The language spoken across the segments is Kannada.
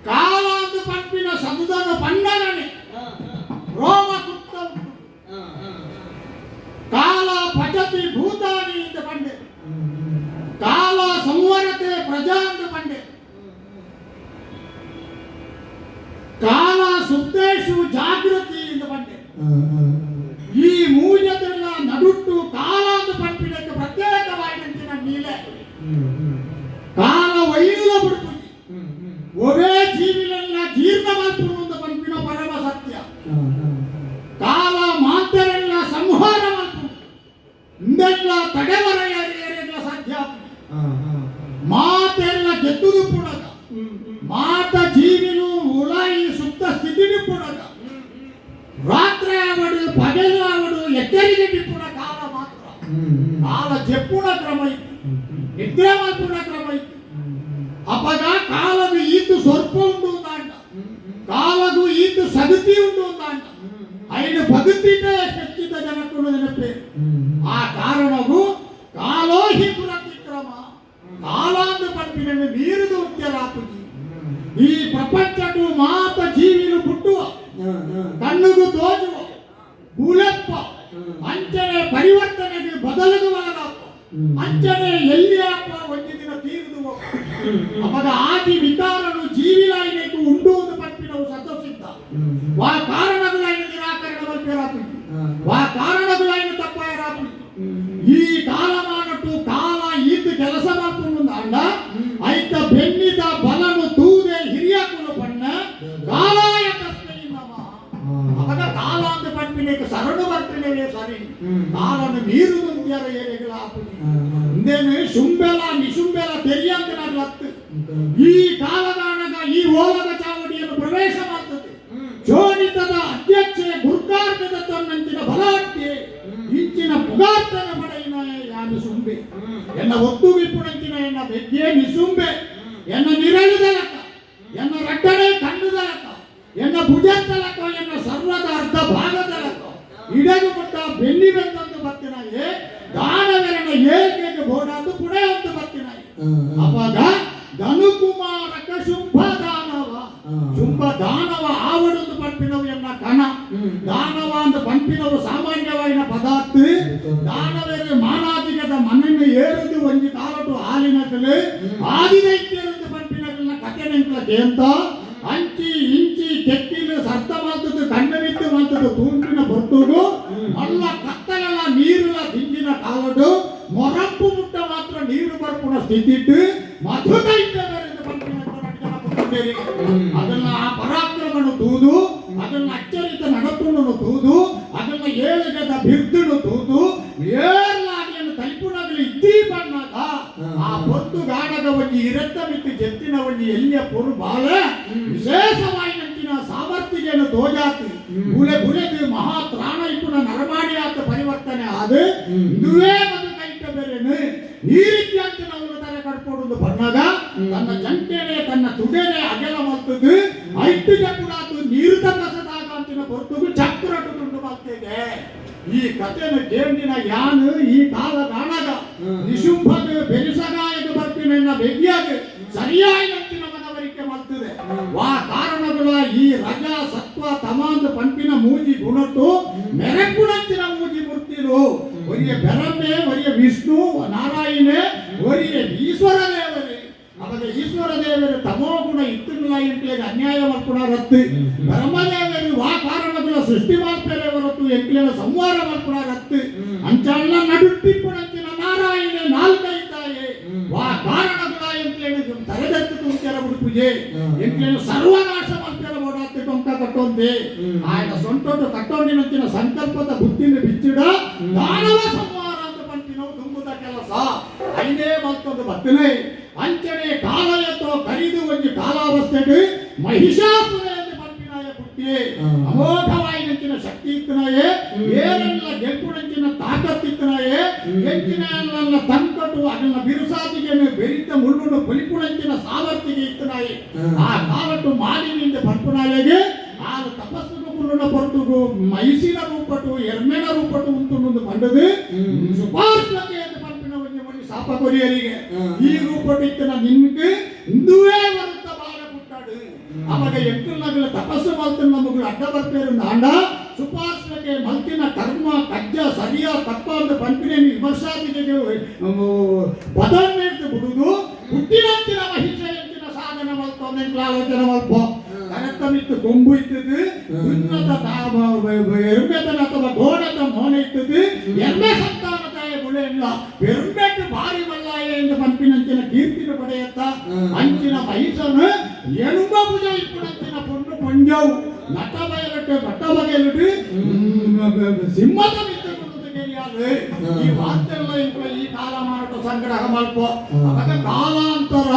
ಕಾಲಾಂದು ಪಂಪಿನ ಸಮುದಾಯ ಪಂಡನೆ ರೋಮ ಕುತ್ತ ಕಾಲ ಪಚತಿ ಭೂತಾನಿ ಅಂತ ಪಂಡೆ ಕಾಲ ಸಂವರತೆ ಪ್ರಜಾ ಅಂತ ಪಂಡೆ ಕಾಲ ಸುದ್ದೇಶು ಜಾಗೃತಿ ಅಂತ ಪಂಡೆ ಈ ಮೂಜತೆಲ್ಲ ನಡುಟ್ಟು ಕಾಲ ಅಂತ ಪಂಪಿನಕ್ಕೆ ಪ್ರತ್ಯೇಕವಾಯಿನಂಚಿನ ನೀಲೆ ಕಾಲ ವೈಲ ಬಿಡ್ತು ಒರೇ ಜೀವಿನೆಲ್ಲ ಜೀರ್ಣ ಮಾಡ್ಕೊಂಡು ಪಂಪಿನ ಪರಮ ಸತ್ಯ ಕಾಲ ಮಾತರೆಲ್ಲ ಸಂಹಾರ ಮಾಡ್ಕೊಂಡು ಇಂದೆಲ್ಲ ತಡೆವರೆಯಲ್ಲ ಸಾಧ್ಯ ಮಾತೆಲ್ಲ ಗೆದ್ದುದು ಪುಡಗ ಮಾತ ಜೀವಿನು ಉಲಾಯಿ ಸುತ್ತ ಸ್ಥಿತಿನಿ ಪುಡಗ ರಾತ್ರಿ ಆವಡು ಪಗಲು ಆವಡು ಎಚ್ಚರಿಕೆ ಬಿಪ್ಪುಡ ಕಾಲ ಮಾತ್ರ ಕಾಲ ಜಪ್ಪುಣ ಕ್ರಮ ಇತ್ತು ನಿದ್ರೆ ಮಾಡ್ಪುಣ ಕ್ರಮ ಇತ್ತು ಅಪಗ ಕಾಲದು ಈತು ಸ್ವಲ್ಪ ಉಂಟು ಅಂದಾಂಡ ಕಾಲದು ಈತು ಸಗತಿ ಉಂಟು ಅಂದಾಂಡ ಐದು ಪಗತಿನೇ ಹೆಚ್ಚಿದ ಜನಕ್ಕೂ ನೆನಪೆ ಆ ಕಾರಣವು ಕಾಲೋಹಿ ಪುರತಿಕ್ರಮ ಕಾಲಾಂದು ಪಂಪಿನನ್ನು ಮೀರಿದು ಉತ್ಯರಾಪುಜಿ ಈ ಪ್ರಪಂಚಕ್ಕೂ ಮಾತ ಜೀವಿನು ಹುಟ್ಟುವ ಕಣ್ಣುಗೂ ತೋಜುವ ಭೂಲೆಪ್ಪ ಅಂಚನೆ ಪರಿವರ್ತನೆಗೆ ಬದಲದು ಒಳಗಾಪ ಅಂಚನೆ ಎಲ್ಲಿ ಅಪ್ಪ ಒಂದು ದಿನ ತೀರಿದು ಅವಾಗ ಆದಿ ವಿಕಾರನು ಜೀವಿಲಾಯಿನಕ್ಕೆ ಉಂಡು ಒಂದು ಪಂಪಿನವು ಸದಸ್ಸಿದ್ದ ವಾ ಕಾರಣಗಳಾಯಿನ ನಿರಾಕರಣ ಬರ್ಬೇರಾಪಿ ವಾ ಕಾರಣಗಳಾಯಿನ ತಪ್ಪಾಯರಾಪಿ ಈ ಕಾಲಮಾನಟ್ಟು ಕಾಲ ಈತ ಕೆಲಸ ಮಾಡ್ಕೊಂಡು ಅಂಡ ಐತ ಬೆನ್ನಿದ ಬಲನು ತೂದೆ ಹಿರಿಯಾಕುಲು ಬಣ್ಣ ಕಾಲಾಯ ತಸ್ಮೈ ನಮಃ ಅವಾಗ ಕಾಲ ಅಂತ ಪಂಪಿನಕ್ಕೆ ಸರಳು ಬರ್ತಿನೇವೆ ಸರಿ ಕಾಲನು ನೀರು ಮುಂದ್ಯಾರ ಏನೆಗಳ ಆಪುಜಿ ಇಂದೇನು ಶುಂಬೆಲ ನಿಶುಂಬೆಲ ತೆರಿಯಂತನಾಗ್ಲತ್ತು ಈ ಕಾಲದಾನಗ ಈ ಓಲದ ಚಾವಡಿಯನ್ನು ಪ್ರವೇಶ ಮಾಡ್ತದೆ ಚೋಣಿತದ ಅಧ್ಯಕ್ಷೆ ಗುರ್ಕಾರ್ಗದ ತನ್ನಂಚಿನ ಬಲಾಢ್ಯೆ ಇಂಚಿನ ಪುಗಾರ್ತನ ಪಡೆಯಿನ ಯಾನು ಸುಂಬೆ ಎನ್ನ ಒತ್ತು ವಿಪುಣಂಚಿನ ಎನ್ನ ಬೆಗ್ಗೆ ನಿಸುಂಬೆ ಎನ್ನ ನಿರಳಿದಲಕ ಎನ್ನ ರಡ್ಡಡೆ ಕಣ್ಣುದಲಕ ಎನ್ನ ಭುಜತ್ತಲಕ ಎನ್ನ ಸರ್ವದ ಅರ್ಧ ಭಾಗದಲಕ ಇಡಗು ಪಟ್ಟ ಬೆನ್ನಿ ಬೆಂದಂದು ಬರ್ತಿನಾಯೆ ದಾನವೆರನ ಏಳ್ಗೆಗೆ ಬೋಡಾದು ಪುಣೆ ಅಂತ ಬರ್ತಿನಾಯೆ ಅವಾಗ ಧನುಕುಮಾರಕ ಶುಂಭ ದಾನವ ಶುಂಭ ದಾನವ ಆವಡೊಂದು ಪಂಪಿನವು ಎನ್ನ ಕಣ ದಾನವ ಅಂತ ಪಂಪಿನವು ಸಾಮಾನ್ಯವಾಯಿನ ಪದಾರ್ಥ ದಾನವೇರೆ ಮಾನಾದಿಗದ ಮನೆಯನ್ನು ಏರುದು ಒಂಜಿ ಕಾಲಟು ಹಾಲಿನಕಲೆ ಆದಿದೈತ್ಯರಂದು ಪಂಪಿನಕಲ್ನ ಕತೆ ನೆಂಕಲ ಕೇಂತ ಅಂಚಿ ಇಂಚಿ ಕೆಕ್ಕಿಲು ಸರ್ತ ಮಾಡ್ತದ್ದು ಕಣ್ಣವಿತ್ತು ಮಾಡ್ತದ್ದು ತೂಂಟಿನ ಬರ್ತುಗು ಮಲ್ಲ ಕತ್ತಲೆಲ್ಲ ನೀರುಲ ದಿಂಜಿನ ಕಾಲಡು ಮೊರಪ್ಪು ಮುಟ್ಟ ಮಾತ್ರ ನೀರು ಬರ್ಪುಣ ಸ್ಥಿತಿಟ್ಟು ಮಧುದೈತ್ಯರಿಂದ ಪಂಪಿನ ಅದನ್ನ ಆ ಪರಾಕ್ರಮನು ತೂದು ಅದನ್ನ ಅಚ್ಚರಿತ ನಡಪುನು ತೂದು ಅದನ್ನ ಏಳುಗದ ಬಿರ್ದುನು ತೂದು ಏರ್ಲಾಗಿಯನ್ನು ತಲಿಪುನಾಗಲಿ ಇದ್ದೀ ಬಣ್ಣಾಗ ಆ ಪೊತ್ತು ಗಾಡದ ಒಂಜಿ ಇರತ್ತ ಮಿತ್ತು ಜೆತ್ತಿನ ಒಂಜಿ ಎಲ್ಲಿಯ ಪೊರು ಬಾಳ ವಿಶೇಷವಾಗಿ ನಂಚಿನ ಸಾಮರ್ಥ್ಯವನ್ನು ತೋಜಾತಿ ಬುಲೆ ಬುಲೆದು ಮಹಾ ತ್ರಾಣ ಇಪ್ಪುನ ನರಮಾಡಿ ಆತ ಪರಿವರ್ತನೆ ಆದ ಇದುವೇ ಒಂದು ಕೈಟ ಬೇರೆನು ಈ ರೀತಿಯಂತೆ ನಾವು ತರ ಕಟ್ಕೊಡುದು ಬಣ್ಣದ ತನ್ನ ಜಂಟೆನೆ ತನ್ನ ತುಡೆನೆ ಅಗಲ ಮಲ್ತದು ಐಟಿಗೆ ಕೂಡ ನೀರು ತಕ್ಕಸದಾಗ ಅಂತಿನ ಹೊರತು ಚಕ್ರಟ್ಟು ತುಂಡು ಮಾಡ್ತೇವೆ ಈ ಕಥೆಯನ್ನು ಕೇಳಿನ ಯಾನು ಈ ಕಾಲ ಕಾಣಾಗ ನಿಶುಂಭದ ಬೆರಿಸಗಾಯದ ಬರ್ತಿನ ಬೆಗಿಯಾಗ ಸರಿಯಾಗಿ ನಂಚಿನ ಮನವರಿಕೆ ಮಾಡ್ತದೆ ವಾ ಕಾರಣಗಳ ಈ ರಜ ಸತ್ವ ತಮಾಂದ ಪಂಪಿನ ಮೂಜಿ ಗುಣಟ್ಟು ಮೆರಗುಣಂಚಿನ ಮೂಜಿ ಮೂರ್ತಿರು ಒರಿಯ ಬೆರಮ್ಮೆ ಒರಿಯ ವಿಷ್ಣು ನಾರಾಯಣೆ ಒರಿಯ ಈಶ್ವರ ದೇವರೇ ಅವಾಗ ಈಶ್ವರ ದೇವರು ತಮೋ ಗುಣ ಇತ್ತಿಲ್ಲ ಎಂಟ್ಲಿಗೆ ಅನ್ಯಾಯ ಮಾಡ್ಕೊಳ ರತ್ತು ಬ್ರಹ್ಮದೇವರು ವಾ ಕಾರಣಗಳ ಸೃಷ್ಟಿ ಮಾಡ್ತಾರೆ ಹೊರತು ಎಂಟ್ಲಿನ ಸಂಹಾರ ಮಾಡ್ಕೊಳ ರತ್ತು ಅಂಚಲ್ಲ ನಡುಟ್ಟಿಪ್ಪುಣಂಚಿನ ನಾರಾಯಣ ನಾಲ್ಕೈತಾಯೆ ವಾ ಕಾರಣಗಳ ಎಂಟ್ಲೇನು ತರದತ್ತು ತುಂಬ್ತಾರ ಬಿಡುಪುಜೆ ಎಂಟ್ಲೇನು ಸರ್ವನಾಶ ಮಾಡ್ತಾರ ಓಡಾಡ್ತಿ ಟೊಂಕ ಕಟ್ಟೊಂದೆ ಆಯ್ನ ಸೊಂಟೊಟ್ಟು ಕಟ್ಟೊಂಡಿನಂಚಿನ ಸಂಕಲ್ಪದ ಬುದ್ಧಿನ ಬಿಚ್ಚಿಡ ದಾನವ ಸಂಹಾರ ಅಂತ ಬಂತಿನವು ತುಂಬುದ ಕೆಲಸ ಐದೇ ಮತ್ತೊಂದು ಬತ್ತನೆ ಅಂಚನೆ ಕಾಲಯತೋ ಕರಿದು ಒಂದು ಕಾಲಾವಸ್ಥೆಗೆ ಮಹಿಷಾಸುರ ಎಂದು ಪಂಪಿನಾಯ ಪುಟ್ಟಿಯೇ ಅಮೋಘವಾಗಿ ನಂಚಿನ ಶಕ್ತಿ ಇತ್ತನಾಯೇ ಏನೆಲ್ಲ ಗೆಲ್ಪುಣಂಚಿನ ತಾಕತ್ತಿತ್ತನಾಯೇ ಹೆಚ್ಚಿನ ತಂಕಟ್ಟು ಅದನ್ನ ಬಿರುಸಾತಿಗೆ ಬೆರಿತ ಮುಳ್ಳುಡು ಪೊಲಿಪುಣಂಚಿನ ಸಾಮರ್ಥ್ಯಗೆ ಇತ್ತನಾಯೇ ಆ ಕಾಲಟ್ಟು ಮಾಲಿನಿಂದ ಪಂಪನಾಯಗೆ ಆ ತಪಸ್ಸು ಪುರುಣ ಪೊರಟುಗು ಮೈಸಿನ ರೂಪಟ್ಟು ಎರ್ಮೆನ ರೂಪಟ್ಟು ಉಂಟು ಮಂಡದು ಸುಪಾರ್ಶ್ವತೆ ಎಂದು ಪಂಪಿನ ಒಂದು ಶಾಪ ಕೊರಿಯರಿಗೆ ಈ ರೂಪಟ್ಟಿನ ನಿನ್ಗೆ ಇಂದುವೇ ಬರುತ್ತ ಬಾಳ ಪುಟ್ಟಾಡು ಅವಾಗ ಎಂಟುನಗಳ ತಪಸ್ಸು ಮಲ್ತಿನ ನಮಗಳು ಅಡ್ಡ ಬರ್ತೇರು ನಾಂಡ ಸುಪಾರ್ಶ್ವಕ್ಕೆ ಮಲ್ತಿನ ಕರ್ಮ ಕಜ್ಜ ಸರಿಯ ತಪ್ಪ ಅಂತ ಪಂಪಿನ ವಿಮರ್ಶಾದಿಗೆ ಬದನ್ನೆಡ್ದು ಬಿಡುದು ಹುಟ್ಟಿನಂಚಿನ ಮಹಿಷ ಎಂಚಿನ ಸಾಧನ ಮಲ್ತೊಂದೆ ಆಲೋಚನೆ ಮಲ್ಪ ಕರೆಕ್ಟಮಿತ್ತು ಕೊಂಬು ಇತ್ತದು ಉನ್ನತ ಎರುಮೆತನ ಅಥವಾ ಗೋಡದ ಮೋನ ಇತ್ತದು ಎಮ್ಮೆ ಸಂತಾನತಾಯ ಗುಳೆಲ್ಲ ಬೆರುಂಬೆಟ್ಟು ಭಾರಿ ಮಲ್ಲಾಯ ಎಂದು ಪಂಪಿನಂಚಿನ ಕೀರ್ತಿನ ಪಡೆಯತ್ತ ಅಂಚಿನ ಮಹಿಷನು ಎಣುಂಬ ಭುಜ ಇಪ್ಪುನಂಚಿನ ಪೊಣ್ಣು ಪಂಜವು ನಟ ಬಯಲಟ್ಟು ಬಟ್ಟ ಬಗೆಯಲಿಟ್ಟು ಸಿಂಹದ ಮಿತ್ರ ಈ ವಾರ್ತೆಲ್ಲ ಈ ಕಾಲ ಮಾರಾಟ ಸಂಗ್ರಹ ಮಲ್ಪ ಅವಾಗ ಕಾಲಾಂತರ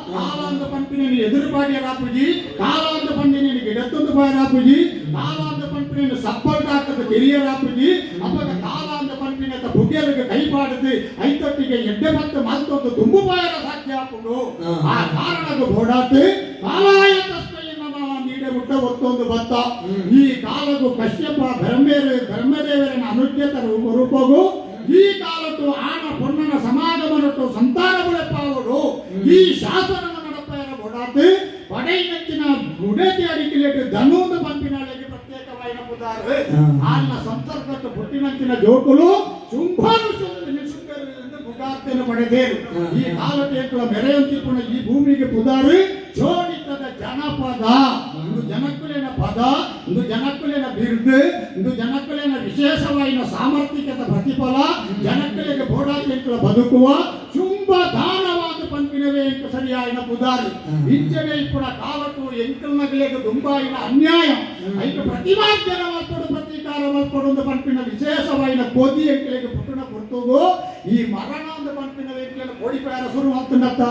ಕಾಲಾಂತ ಪಂಪಿನ ಎದುರುಪಾಡಿಯ ರಾಪುಜಿ ಕಾಲಾಂತ ಪಂಪಿನ ಗಿಡತ್ತೊಂದು ಬಾಯ ರಾಪುಜಿ ಕಾಲಾಂತ ಪಂಪಿನ ಸಪ್ಪಲ್ಟ ಹಾಕದ ಕೆರಿಯ ರಾಪುಜಿ ಅವಾಗ ಕಾಲಾಂತ ಪಂಪಿನ ಬುಗ್ಗೆಲಿಗೆ ಕೈ ಪಾಡದು ಐತೊಟ್ಟಿಗೆ ಎಡ್ಡೆ ಮತ್ತು ಮತ್ತೊಂದು ತುಂಬು ಬಾಯರ ಸಾಧ್ಯ ಹಾಕೊಂಡು ಆ ಕಾರಣದ ಓಡಾತು ಕಾಲಾಯ ಮುಟ್ಟ ಒತ್ತೊಂದು ಬತ್ತ ಈ ಕಾಲಕ್ಕೂ ಕಶ್ಯಪ ಬ್ರಹ್ಮದೇವರನ ಅನುಜ್ಞತ ರೂಪಗೂ ಈ ಕಾಲಕ್ಕೂ ಆನ ಪೊನ್ನನ ಸಮಾಗಮನಟ್ಟು ಸಂತಾನ ಬುಳೆಪ್ಪಾವರು ಈ ಶಾಸನ ನಡಪೆಯರ ಓಡಾತು ಪಡೆಯಿನಂಚಿನ ಗುಡತಿ ಅಡಿಕಿಲೇಟು ಧನೂದ ಪಂಪಿನೊಳಗೆ ಪ್ರತ್ಯೇಕವಾದ ಪುದಾರು ಆನ ಸಂಸರ್ಗಟ್ಟು ಪುಟ್ಟಿನಂಚಿನ ಜೋಕುಲು ಶುಂಭಾನು ಮುಗಾರ್ತೆಯನ್ನು ಪಡೆದೇರು ಈ ಕಾಲಕ್ಕೆ ಮೆರೆಯಂತಿಪುಣ ಈ ಭೂಮಿಗೆ ಪುದಾರು ಜೋಡಿತದ ಜನಪದ ಒಂದು ಜನಕ್ಕುಲಿನ ಪದ ಒಂದು ಜನಕ್ಕುಲಿನ ಬಿರುದು ಒಂದು ಜನಕ್ಕುಲಿನ ವಿಶೇಷವಾದ ಸಾಮರ್ಥ್ಯದ ಪ್ರತಿಫಲ ಜನಕ್ಕಲಿಗೆ ಬೋಡಾಕೆಂಕುಳ ಬದುಕುವ ಶುಂಭ ದಾನವಾದ ಪಂಪಿನವೇ ಎಂಟು ಸರಿಯಾಯಿನ ಪುದಾರಿ ಇಂಚನೆ ಇಪ್ಪುಡ ಕಾಲಕ್ಕೂ ಎಂಕಲ್ನಗಳಿಗೆ ದುಂಬಾಯಿನ ಅನ್ಯಾಯ ಐದು ಪ್ರತಿಮಾರ್ಜನ ಮಲ್ಪಡು ಪ್ರತೀಕಾರ ಮಲ್ಪಡು ಒಂದು ಪಂಪಿನ ವಿಶೇಷವಾದ ಕೋದಿ ಎಂಕಲಿಗೆ ಪುಟ್ಟಣ ಪುರ್ತುಗು ಈ ಮರಣ ಒಂದು ಪಂಪಿನ ಎಂಕಲ ಕೋಡಿಪಾಯರ ಶುರು ಮಾಡ್ತಂಡತ್ತ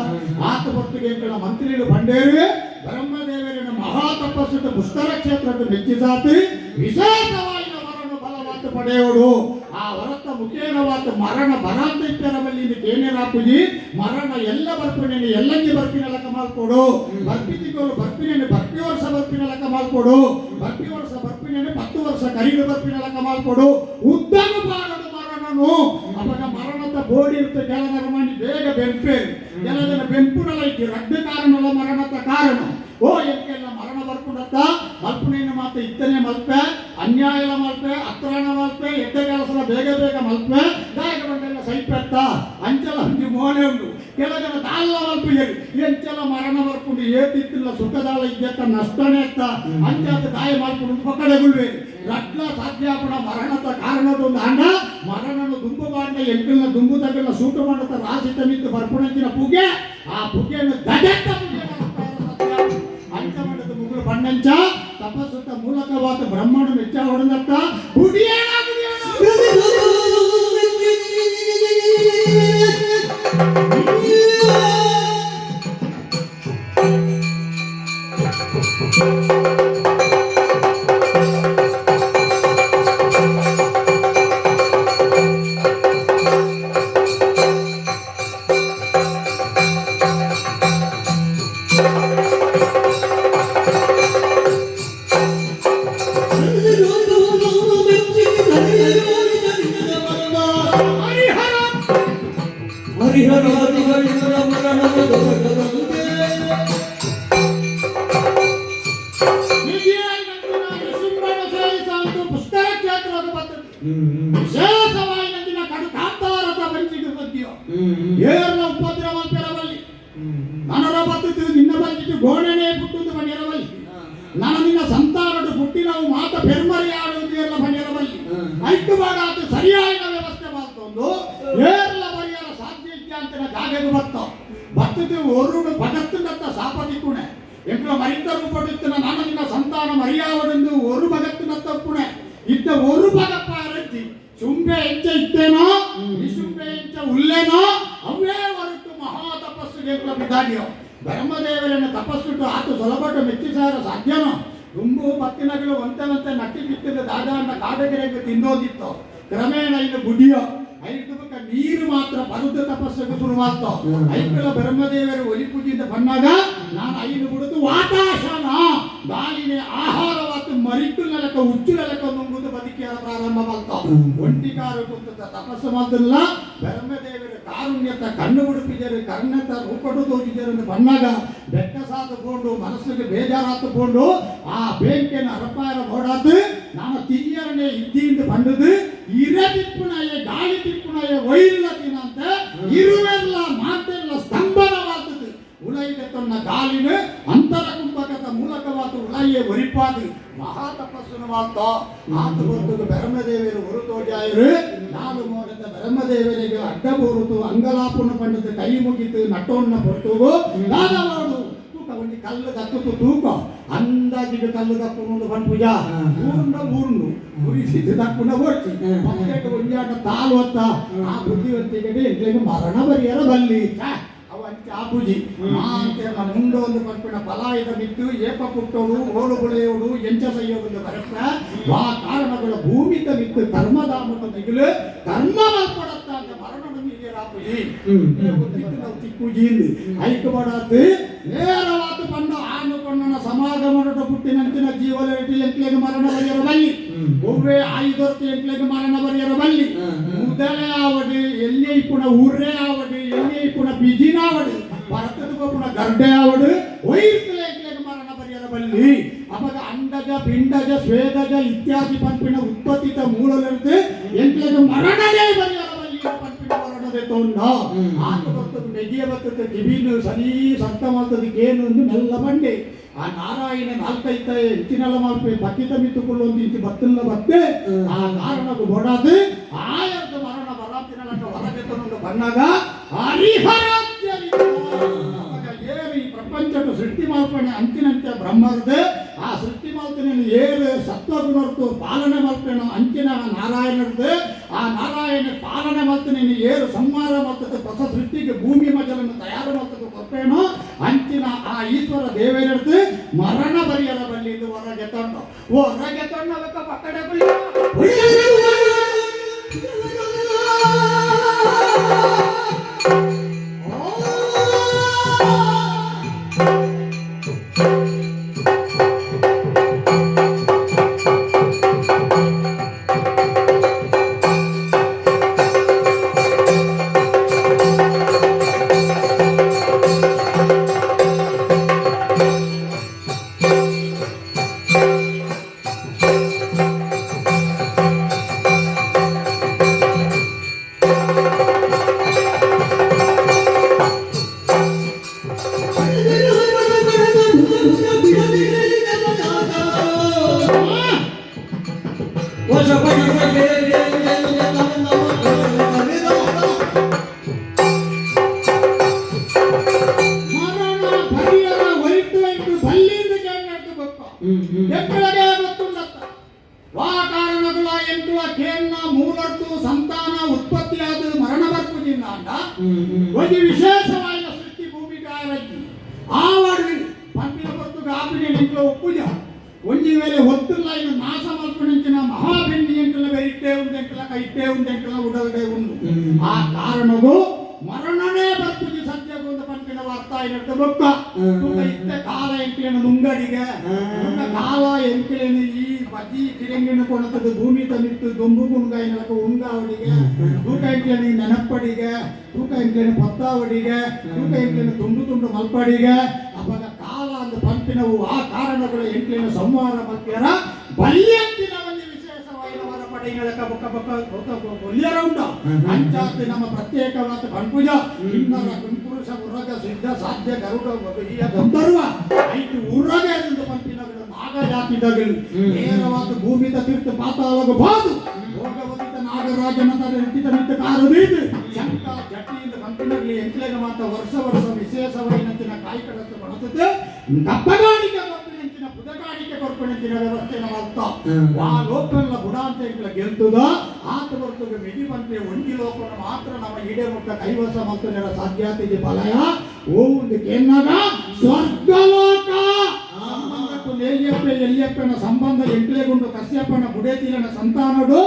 ಆತ ಪೊರ್ತುಗೆ ಎಂಕಲ ಮಂತ್ರಿಗಳು ಬಂಡೇರುವೆ ಬ್ರಹ್ಮದೇವರಿನ ಮಹಾ ತಪಸ್ಸು ಪುಷ್ಕರ ಕ್ಷೇತ್ರದ ಮೆಚ್ಚಿಸಾತಿ ವಿಶೇಷವಾದ ಮರಣ ಬಲವಾತ ಪಡೆಯೋಡು ಆ ಹೊರತ ಮುಖೇನವಾದ ಮರಣ ಬರಾಂತಿತ್ತರವಲ್ಲಿ ಕೇನೆ ರಾಪುಜಿ ಮರಣ ಎಲ್ಲ ಬರ್ಪಿನೇನೆ ಎಲ್ಲಂಗಿ ಬರ್ಪಿನ ಲೆಕ್ಕ ಮಾಡ್ಕೊಡು ಬರ್ಪಿತಿಗೋಲು ಬರ್ಪಿನೇನೆ ಬರ್ಪಿ ವರ್ಷ ಬರ್ಪಿನ ಲೆಕ್ಕ ಮಾಡ್ಕೊಡು ಬರ್ಪಿ ವರ್ಷ ಬರ್ಪಿನೇನೆ 10 ವರ್ಷ ಕರಿದು ಬರ್ಪಿನ ಲೆಕ್ಕ ಮಾಡ್ಕೊಡು ಉದ್ದನು ಬಾರದು ಮರಣನು ಅವಾಗ ಮರಣದ ಬೋಡಿ ಇರುತ್ತೆ ಕೆಲದರ ಮಾಡಿ ಬೇಗ ಬೆಂಪೇರು ಕೆಲದರ ಬೆಂಪುನಲ ಐತಿ ರಡ್ಡ ಕಾರಣಗಳ ಮರಣದ ಕಾರಣ ಓ ಎಂಕೆಲ್ಲ ಮರಣ ಬರ್ಕೊಂಡತ್ತ ಮಲ್ಪನೇನ ಮಾತು ಇತ್ತನೇ ಮಲ್ಪೆ ಅನ್ಯಾಯಲ ಮಲ್ಪೆ ಅತ್ರಾಣ ಮಲ್ಪೆ ಎಡ್ಡ ಕೆಲಸದ ಬೇಗ ಬೇಗ ಮಲ್ಪೆ ಗಾಯಕ ಬಂಡೆಲ್ಲ ಸೈಪೆತ್ತ ಅಂಚಲ ಹಂಜಿ ಮೋನೆ ಉಂಟು ಕೆಲಜನ ದಾಲ್ಲ ಮಲ್ಪು ಎಂಚಲ ಮರಣ ಬರ್ಕೊಂಡು ಏತಿತ್ತಿಲ್ಲ ಸುಖದಾಳ ಇದ್ಯತ್ತ ನಷ್ಟನೇ ಅತ್ತ ಅಂಚಾತ ಗಾಯ ಮಲ್ಕೊಂಡು ಪಕಡೆಗುಳ್ವೆ ರಟ್ಲ ಸಾಧ್ಯಾಪಣ ಮರಣದ ಕಾರಣದೊಂದು ಅಂಡ ಮರಣನು ದುಂಬು ಬಾಂಡ ಎಂಕಲ್ನ ದುಂಬು ತಗಲ್ನ ಸೂಟು ಮಾಡತ್ತ ರಾಸಿತ ನಿಂತು ಬರ್ಪುಣಂಚಿನ ಪುಗೆ ಆ ಪುಗೆಯನ್ನು ದಡೆತ್ತ ಪುಗೆ ಅಂಚಮಂಡದ ಮುಗುಳು ಬಣ್ಣಂಚ ತಪಸ್ಸದ ಮೂಲಕವಾದ ಬ್ರಹ್ಮಣ ಮೆಚ್ಚ ಹೊಡೆದತ್ತ ಗುಡಿಯಾಣ ವಿಶೇಷವಾಯಿನ ಕಡು ಕಾಂತಾರದ ಬಂಚಿಗೆ ಬದ್ದಿಯೋ ಏರ್ನ ಉಪದ್ರವ ಪೆರವಲ್ಲಿ ನನರ ಬತ್ತು ನಿನ್ನ ಬಂದಿದ್ದು ಗೋಣನೆ ಪುಟ್ಟುದು ಬಣಿರವಲ್ಲಿ ನನ್ನ ನಿನ್ನ ಸಂತಾನಡು ಪುಟ್ಟಿನವು ಮಾತ ಬೆರ್ಮರಿಯಾಡುವುದು ಏರ್ಲ ಬಣಿರವಲ್ಲಿ ಐಕ್ಯವಾಗಾತು ಸರಿಯಾದ ವ್ಯವಸ್ಥೆ ಮಾಡ್ತೊಂದು ಏರ್ಲ ಬರಿಯರ ಸಾಧ್ಯ ಇತ್ಯಾಂತನ ಜಾಗಕ್ಕೆ ಬತ್ತದು ಒರುಡು ಭಗತ್ತಿನತ್ತ ಸಾಪದಿಕ್ಕುಣೆ ಎಂಕ್ಲ ಮರಿಂದರು ಪಡುತ್ತಿನ ನನ್ನ ನಿನ್ನ ಸಂತಾನ ಮರಿಯಾವಡೆಂದು ಒರು ಭಗತ್ತಿನತ್ತ ಕುಣೆ ಇದ್ದ ಒರು ಭಗಪ್ಪ ರಜ್ಜಿ ಶುಂಭೆ ಎಂಚ ಇತ್ತೇನೋ ನಿಶುಂಭೆ ಎಂಚ ಉಲ್ಲೇನೋ ಅವೇ ಹೊರಟು ಮಹಾ ತಪಸ್ಸುಗೆ ಬಿದ್ದಾಡಿಯೋ ಬ್ರಹ್ಮದೇವರನ್ನು ತಪಸ್ಸುಟ್ಟು ಆತು ಸೊಲಬಟ್ಟು ಮೆಚ್ಚಿಸಾರ ಸಾಧ್ಯನೋ ತುಂಬು ಪತ್ತಿನಗಳು ಒಂತನಂತೆ ನಟ್ಟಿ ಬಿತ್ತಿದ ದಾದಾನ ಕಾಡಗೆರೆಗೆ ತಿನ್ನೋದಿತ್ತು ಕ್ರಮೇಣ ಇದು ಬುಡಿಯೋ ಐದು ಬಕ್ಕ ನೀರು ಮಾತ್ರ ಪರುದ ತಪಸ್ಸಿಗೆ ಶುರುವಾಗ್ತೋ ಐಕಲ ಬ್ರಹ್ಮದೇವರು ಒಲಿ ಪೂಜೆಯಿಂದ ಬಂದಾಗ ನಾನು ಐದು ಬಿಡುದು ವಾತಾಶನ ಗಾಲಿನೇ ಆಹಾರವಾತು ಮರಿಟ್ಟು ನೆಲಕ ಹುಚ್ಚು ನೆಲಕ ನುಂಗುದು ಬದುಕಿಯ ಪ್ರಾರಂಭವಾಗ್ತೋ ಒಂಟಿಕಾರು ಕುಂತ ತಪಸ್ಸು ಮಾತಲ್ಲ ಬ್ರಹ್ಮದೇವರ ಕಾರುಣ್ಯತ ಕಣ್ಣು ಬಿಡುಪಿದರು ಕರ್ಣತ ರೂಪಡು ತೋಜಿದರು ಅಂತ ಬಂದಾಗ ಬೆಟ್ಟ ಸಾತುಕೊಂಡು ಮನಸ್ಸಿಗೆ ಬೇಜಾರಾತುಕೊಂಡು ಆ ಬೆಂಕಿಯನ್ನು ಅರಪಾರ ಓಡಾದು ನಾನು ತಿರಿಯರನೆ ಇದ್ದಿಂದ ಬಂದದು ಇರದಿಪ್ಪುನಾಯ ಗಾಳಿ ತಿಪ್ಪುನಾಯ ಒಯ್ಲತಿನಂತ ಇರುವೆಲ್ಲ ಮಾತೆಲ್ಲ ಸ್ತಂಭನವಾದದ್ದು ಉಳೈದ ತನ್ನ ಗಾಲಿನ ಅಂತರ ಕುಂಭಕದ ಮೂಲಕವಾದ ಉಳಯ್ಯ ಒರಿಪಾದು ಮಹಾ ತಪಸ್ಸನವಾದ ಆತು ಬರ್ತದು ಬ್ರಹ್ಮದೇವರು ಹೊರತೋಜಾಯರು ನಾಲು ಮೋಡದ ಬ್ರಹ್ಮದೇವರಿಗೆ ಅಡ್ಡ ಬೋರುತು ಅಂಗಲಾಪುನ ಪಂಡದ ಕೈ ಮುಗಿತು ನಟೋನ್ನ ಹೊರಟುಗು ನಾದವಾಡು ಒಂದು ಕಲ್ಲು ದಕ್ಕುತ್ತು ತೂಕ ಅಂದಾಜಿಗೆ ಕಲ್ಲು ದಕ್ಕುಕೊಂಡು ಬಂದು ಪೂಜಾ ಊರ್ನು ಉರಿಸಿದ್ದು ದಕ್ಕುಂಡ ಓಡ್ಸಿ ಮತ್ತೆ ಒಂಜಾಟ ತಾಲು ಹೊತ್ತ ಆ ಬುದ್ಧಿವಂತಿಗೆ ಎಂಟ್ಲಿಗೆ ಮರಣ ಬರಿಯರ ಬಲ್ಲಿ ಅವಂಚ ಆ ಪೂಜಿ ಮಾಂತೆಲ್ಲ ಮುಂದೆ ಒಂದು ಪಂಪಿನ ಪಲಾಯದ ಬಿತ್ತು ಏಪ ಪುಟ್ಟೋಡು ಓಡು ಬುಳೆಯೋಡು ಎಂಚ ಸೈಯೋದು ಬರತ್ತ ಆ ಕಾರಣಗಳ ಭೂಮಿತ ಬಿತ್ತು ಕರ್ಮಧಾಮದ ನಿಗಲು ಕರ್ಮ ಮಲ್ಪಡತ್ತ ಅಂತ ಮರಣ ಪೂಜಿ ನಾವು ತಿಕ್ಕುಜಿಂದು ಐಕ್ಯಪಡಾತು ನೇರವಾದ ಪಂಡ ಆನು ಪಣ್ಣನ ಸಮಾಗಮನದ ಪುಟ್ಟಿನಂಚಿನ ಜೀವಲೇಟಿ ಎಂಟ್ಲೆಗೆ ಮರಣ ಬರೆಯರ ಬಲ್ಲಿ ಒವ್ವೇ ಆಯುಧರ್ತಿ ಎಂಟ್ಲೆಗೆ ಮರಣ ಬರೆಯರ ಬಲ್ಲಿ ಮುದಲೇ ಆವಡು ಎಲ್ಲಿ ಪುಣ ಊರ್ರೇ ಆವಡು ಎಲ್ಲಿ ಪುಣ ಬಿಜಿನಾವಡು ಭರತದ ಪುಣ ಗರ್ಡೆ ಆವಡು ವೈರ್ಕಲೆ ಎಂಟ್ಲೆಗೆ ಮರಣ ಬರೆಯರ ಬಲ್ಲಿ ಅವಾಗ ಅಂಡಜ ಪಿಂಡಜ ಸ್ವೇದಜ ಇತ್ಯಾದಿ ಪಂಪಿನ ಉತ್ಪತ್ತಿತ ಮೂಲಲಿರುತ್ತೆ ಎಂಟ್ಲೆಗೆ ಮರಣನೇ ಬರೆಯರ ಬಲ್ಲಿ ಪಂಪಿನ ಮರಣದೆ ತೋಂಡ ಆತ ಬರ್ತದೆ ನೆಗೆಯ ಬರ್ತದೆ ಕಿವಿನು ಸರಿ ಸತ್ತ ಮಾಡ್ತದಕ್ಕೇನು ಎಂದು ಮೆಲ್ಲ ಬಂಡೆ ಆ ನಾರಾಯಣ ನಾಲ್ಕೈತ ಹೆಚ್ಚಿನೆಲ್ಲ ಮಾಡ್ಪೆ ಬಕ್ಕಿತ ಮಿತ್ತುಕೊಳ್ಳು ಒಂದು ಇಂಚು ಬತ್ತಲ್ಲ ಬತ್ತೆ ಆ ಕಾರಣಕ್ಕೆ ಬೋಡಾದು ಆಯರ್ದ ಮರಣ ಬರಾತಿನಲ್ಲ ಹೊರಗೆ ತಂದು ಬಂದಾಗ ಹರಿಹರಾಜ್ಯ ಏರು ಈ ಪ್ರಪಂಚದ ಸೃಷ್ಟಿ ಮಾಲ್ಪಣೆ ಅಂಚಿನಂತೆ ಬ್ರಹ್ಮರದೆ ಆ ಸೃಷ್ಟಿ ಮಾಲ್ಪನೆಯನ್ನು ಏರು ಸತ್ವಗುಣರ್ತು ಪಾಲನೆ ಮಾಲ್ಪೇನು ಅಂಚಿನ ನಾರಾಯಣರದು ಆ ನಾರಾಯಣ ಪಾಲನೆ ಮಾಡ್ತಾನೆ ಏರು ಸಂಹಾರ ಮಾಡ್ತದೆ ಹೊಸ ಸೃಷ್ಟಿಗೆ ಭೂಮಿ ಮಜಲನ್ನು ತಯಾರು ಮಾಡ್ತದೆ ಕೊಪ್ಪೇನು ಅಂಚಿನ ಆ ಈಶ್ವರ ದೇವೇರದ್ದು ಮರಣ ಬರಿಯರ ಬಲ್ಲಿ ಇದು ಹೊರಗೆ ತಂಡು ಹೊರಗೆ ತಂಡಬೇಕ ಪಕ್ಕಡೆ ಎಂಕಳಗೆ ಗೊತ್ತುಂಡತ್ತ ವಾ ಕಾರಣಗಳ ಎಂಕುವ ಕೇನ್ನ ಮೂಲದ್ದು ಸಂತಾನ ಉತ್ಪತ್ತಿಯಾದ ಮರಣ ಬರ್ಪುಜಿಲ್ಲ ಅಂಡ ಒಂದು ವಿಶೇಷವಾದ ಸೃಷ್ಟಿ ಭೂಮಿಕಾಯರಜ್ಜಿ ಆವಡು పంపిన పొత్తుగా ఆపిన ఇంట్లో ఉప్పుజ ಒಂಜಿ ವೇಳೆ ಒತ್ತುಲ್ಲ ಇನ್ನು ನಾಶ ಮಲ್ಪುಣಿಂಚಿನ ಮಹಾಬೆಂಡಿ ಎಂಕಲ ಬೆರಿಟ್ಟೇ ಉಂಡೆಂಕಲ ಕೈಟ್ಟೇ ಉಂಡೆಂಕಲ ಉಡಲ್ಡೆ ಉಂಡು ಆ ಕಾರಣವು ಮರಣನೇ ಬರ್ಪುಜಿ ಸತ್ಯಗೊಂದು ಪಂಪಿನ ವಾರ್ತ ಇರುತ್ತೆ ಬೊಕ್ಕ ಇತ್ತೆ ಕಾಲ ಎಂಕಲಿನ ನುಂಗಡಿಗೆ ಕಾಲ ಎಂಕಲಿನ ಈ ಬಜ್ಜಿ ತಿರಂಗಿನ ಕೊಣತದ ಭೂಮಿ ತನಿತ್ತು ದೊಂಬು ಗುಂಗಾಯಿನಕ ಉಂಗಾವಡಿಗೆ ತೂಕ ಎಂಕಲಿನ ನೆನಪಡಿಗೆ ತೂಕ ಎಂಕಲಿನ ಪತ್ತಾವಡಿಗೆ ತೂಕ ಎಂಕಲಿನ ತುಂಡು ತುಂಡು ಮಲ್ಪಡಿಗೆ ಅವಾಗ ಕಾಲ ಅಂದ ಪಂಪಿನವು ಆ ಕಾರಣಗಳ ಎಂಕಲಿನ ಸಂಹಾರ ಮಧ್ಯರ ಬಲಿಯಂತಿನ ಒಂದು ವಿಶೇಷವಾದ ಪಡೆಗಳಕ ಬೊಕ್ಕ ಬೊಕ್ಕ ಒಳ್ಳೆಯ ಉಂಟು ಅಂಚಾತಿ ನಮ್ಮ ಪ್ರತ್ಯೇಕವಾದ ಪಂಪುಜ ಇನ್ನರ ಕುಂಪುರುಷ ಉರಗ ಸಿದ್ಧ ಸಾಧ್ಯ ಗರುಡ ಈ ಗಂಧರ್ವ ಐದು ಉರಗ ಎಂದು ಪಂಪಿನಗಳು ನಾಗಜಾತಿದಗಳು ನೇರವಾದ ಭೂಮಿದ ತೀರ್ಥ ಪಾತಾಳಗ ಬಾದು ಭೋಗವತಿತ ನಾಗರಾಜನ ತರ ನಿಂತ ಕಾರದೀದು ಶಂಕ ಜಟ್ಟಿಯಿಂದ ಪಂಪಿನಗಳು ಎಂಕ್ಲೆಗ ಮಾತ ವರ್ಷ ವಿಶೇಷವಾದ ಕಾಯ್ಕಡಕ್ಕೆ ಬರುತ್ತದೆ ಕಪ್ಪಗಾಣಿಕೆ ಕೊರ್ಪಿನಂಚಿನ ಪುದಗಾಣಿಕೆ ಕೊರ್ಪಿನಂಚಿನ ವ್ಯವಸ್ಥೆನ ಮಾಡ್ತಾ ಆ ಲೋಕಲ್ಲ ಗುಣಾಂತ ಎಂಕ್ಲ ಗೆಲ್ತದ ಆತ ಬರ್ತದ ಮಿಡಿ ಪಂಪೆ ಒಂಜಿ ಲೋಕನ ಮಾತ್ರ ನಮ್ಮ ಇಡೆ ಮುಟ್ಟ ಕೈವಸ ಮತ್ತು ನೆರ ಸಾಧ್ಯತೆ ಬಲಯ ಓ ಒಂದು ಕೇನ್ನಾಗ ಸ್ವರ್ಗಲೋಕ ಸಂಬಂಧಕ್ಕೂ ನೇಯ್ಯಪ್ಪೆ ಎಲ್ಲಿಯಪ್ಪನ ಸಂಬಂಧ ಎಂಕ್ಲೆಗುಂಡು ಕಶ್ಯಪ್ಪನ ಬುಡೇತಿಲನ ಸಂತಾನಡು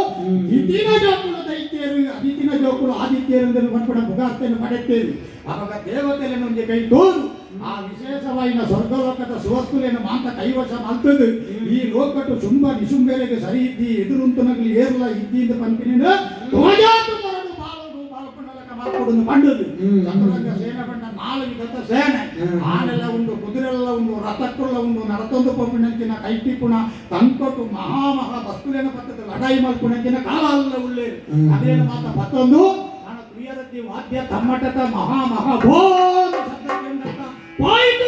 ಇತಿನ ಜೋಕುಳು ದೈತ್ಯರು ಅದಿತಿನ ಜೋಕುಳು ಆದಿತ್ಯರು ಎಂದು ಪಂಪನ ಭುಗಾರ್ತೆಯನ್ನು ಪಡೆತ್ತೇವೆ ಅವಾಗ ದೇವತೆಯನ್ನು ಒಂದು ಕೈ ತೋರು ಆ ವಿಶೇಷವಾದ ಸ್ವರ್ಗಲೋಕದ ಸುವಸ್ತುಗಳನ್ನು ಮಾತ್ರ ಕೈವಶ ಮಾಡ್ತದೆ ಈ ಲೋಕಟ್ಟು ಶುಂಭ ನಿಶುಂಭೆಲೆಗೆ ಸರಿ ಇದ್ದಿ ಎದುರುಂತನಗಲಿ ಏರ್ಲ ಇದ್ದಿಂದ ಪಂಪಿನ ತೋಜಾತು ಬರಡು ಬಾಲಡು ಬಾಲಪಣ್ಣಲಕ ಮಾಡ್ಕೊಡೋದು ಪಂಡದು ಚತುರಂಗ ಸೇನೆ ಬಣ್ಣ ನಾಲ್ಕು ದತ್ತ ಸೇನೆ ಆನೆಲ್ಲ ಉಂಡು ಕುದುರೆಲ್ಲ ಉಂಡು ರಥಕ್ಕುಲ್ಲ ಉಂಡು ನರತೊಂದು ಪಂಪಿನಂಚಿನ ಕೈಟಿಪುಣ ತಂಕೊಟ್ಟು ಮಹಾ ವಸ್ತುಲೇನ ಪತ್ತದ ಲಡಾಯಿ ಮಲ್ಪುಣಂಚಿನ ಕಾಲ ಅಲ್ಲ ಉಳ್ಳೆ ಅದೇನು ಮಾತ್ರ ಮತ್ತೊಂದು ನಾನು ಪ್ರಿಯರದ್ದಿ ವಾದ್ಯ ತಮ್ಮಟತ ಮಹಾ ಭೋಗ ಹೋಯಿತು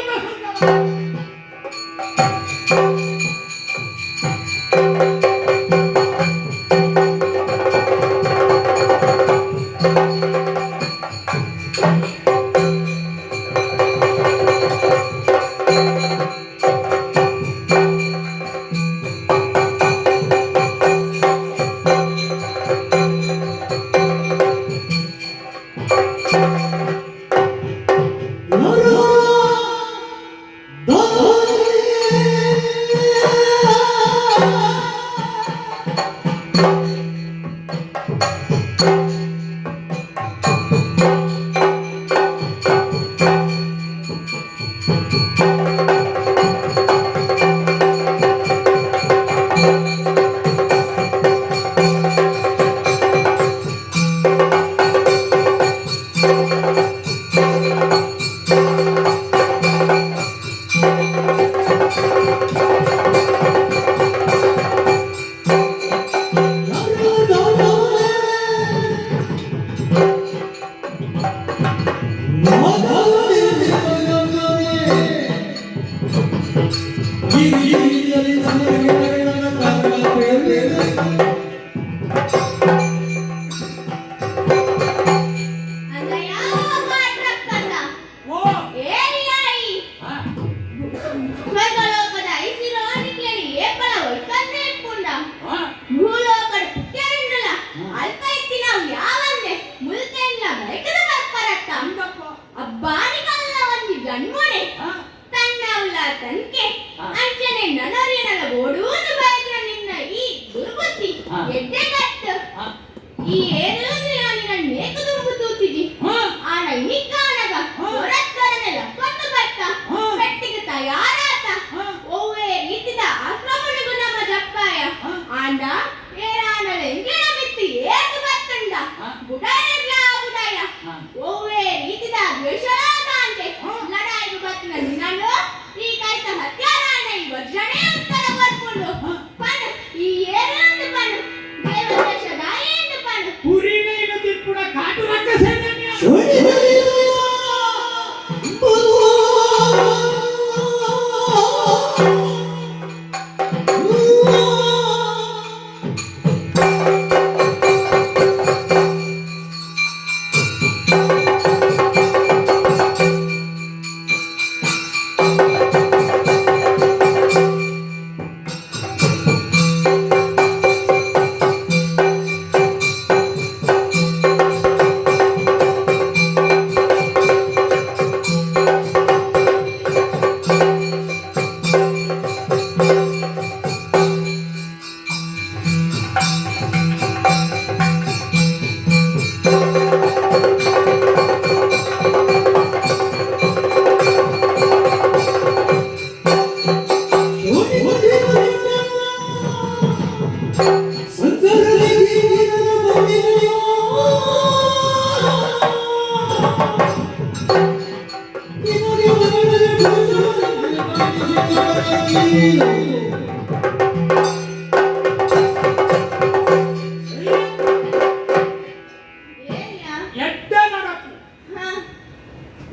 ಎಡ್ಡೆ ನಡಪು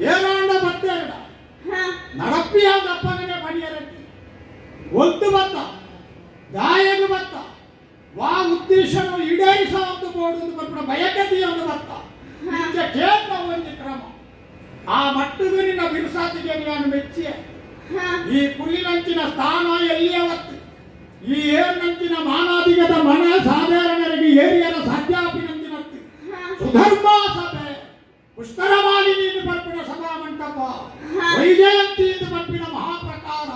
ಏನಾಂಡ ಬತ್ತೇರಡ ನಡಪಿಯಾದ ಅಪ್ಪನೇ ಪಡಿಯರಟ್ಟಿ ಒಂದು ಬತ್ತ ಗಾಯಗ ಬತ್ತ ವಾ ಉದ್ದೇಶನು ಈಡೇರಿಸುವಂತ ಬೋಡುವುದು ಬರ್ಬಿಡ ಬಯಕತೆಯನ್ನು ಬತ್ತ ನಿಜ ಕೇಂದ್ರ ಒಂದು ಕ್ರಮ ಆ ಮಟ್ಟದ ನಿನ್ನ ಬಿರುಸಾತಿಗೆ ನಾನು ಮೆಚ್ಚಿ ಈ ಕುಲ್ಲಿನಂಚಿನ ಸ್ಥಾನ ಎಲ್ಲಿಯವತ್ತು ಈ ಏರ್ನಂಚಿನ ಮಾನಾದಿಗದ ಮನ ಸಾಧಾರಣರಿಗೆ ಏರಿಯರ ಸಾಧ್ಯಾಪಿನಂಚಿನತ್ತು ಸುಧರ್ಮ ಸಭೆ ಪುಷ್ಕರ ಮಾಲಿನಿಯಿಂದ ಬರ್ಪಿನ ಸಭಾ ಮಂಟಪ ವೈಜಯಂತಿಯಿಂದ ಬರ್ಪಿನ ಮಹಾಪ್ರಕಾರ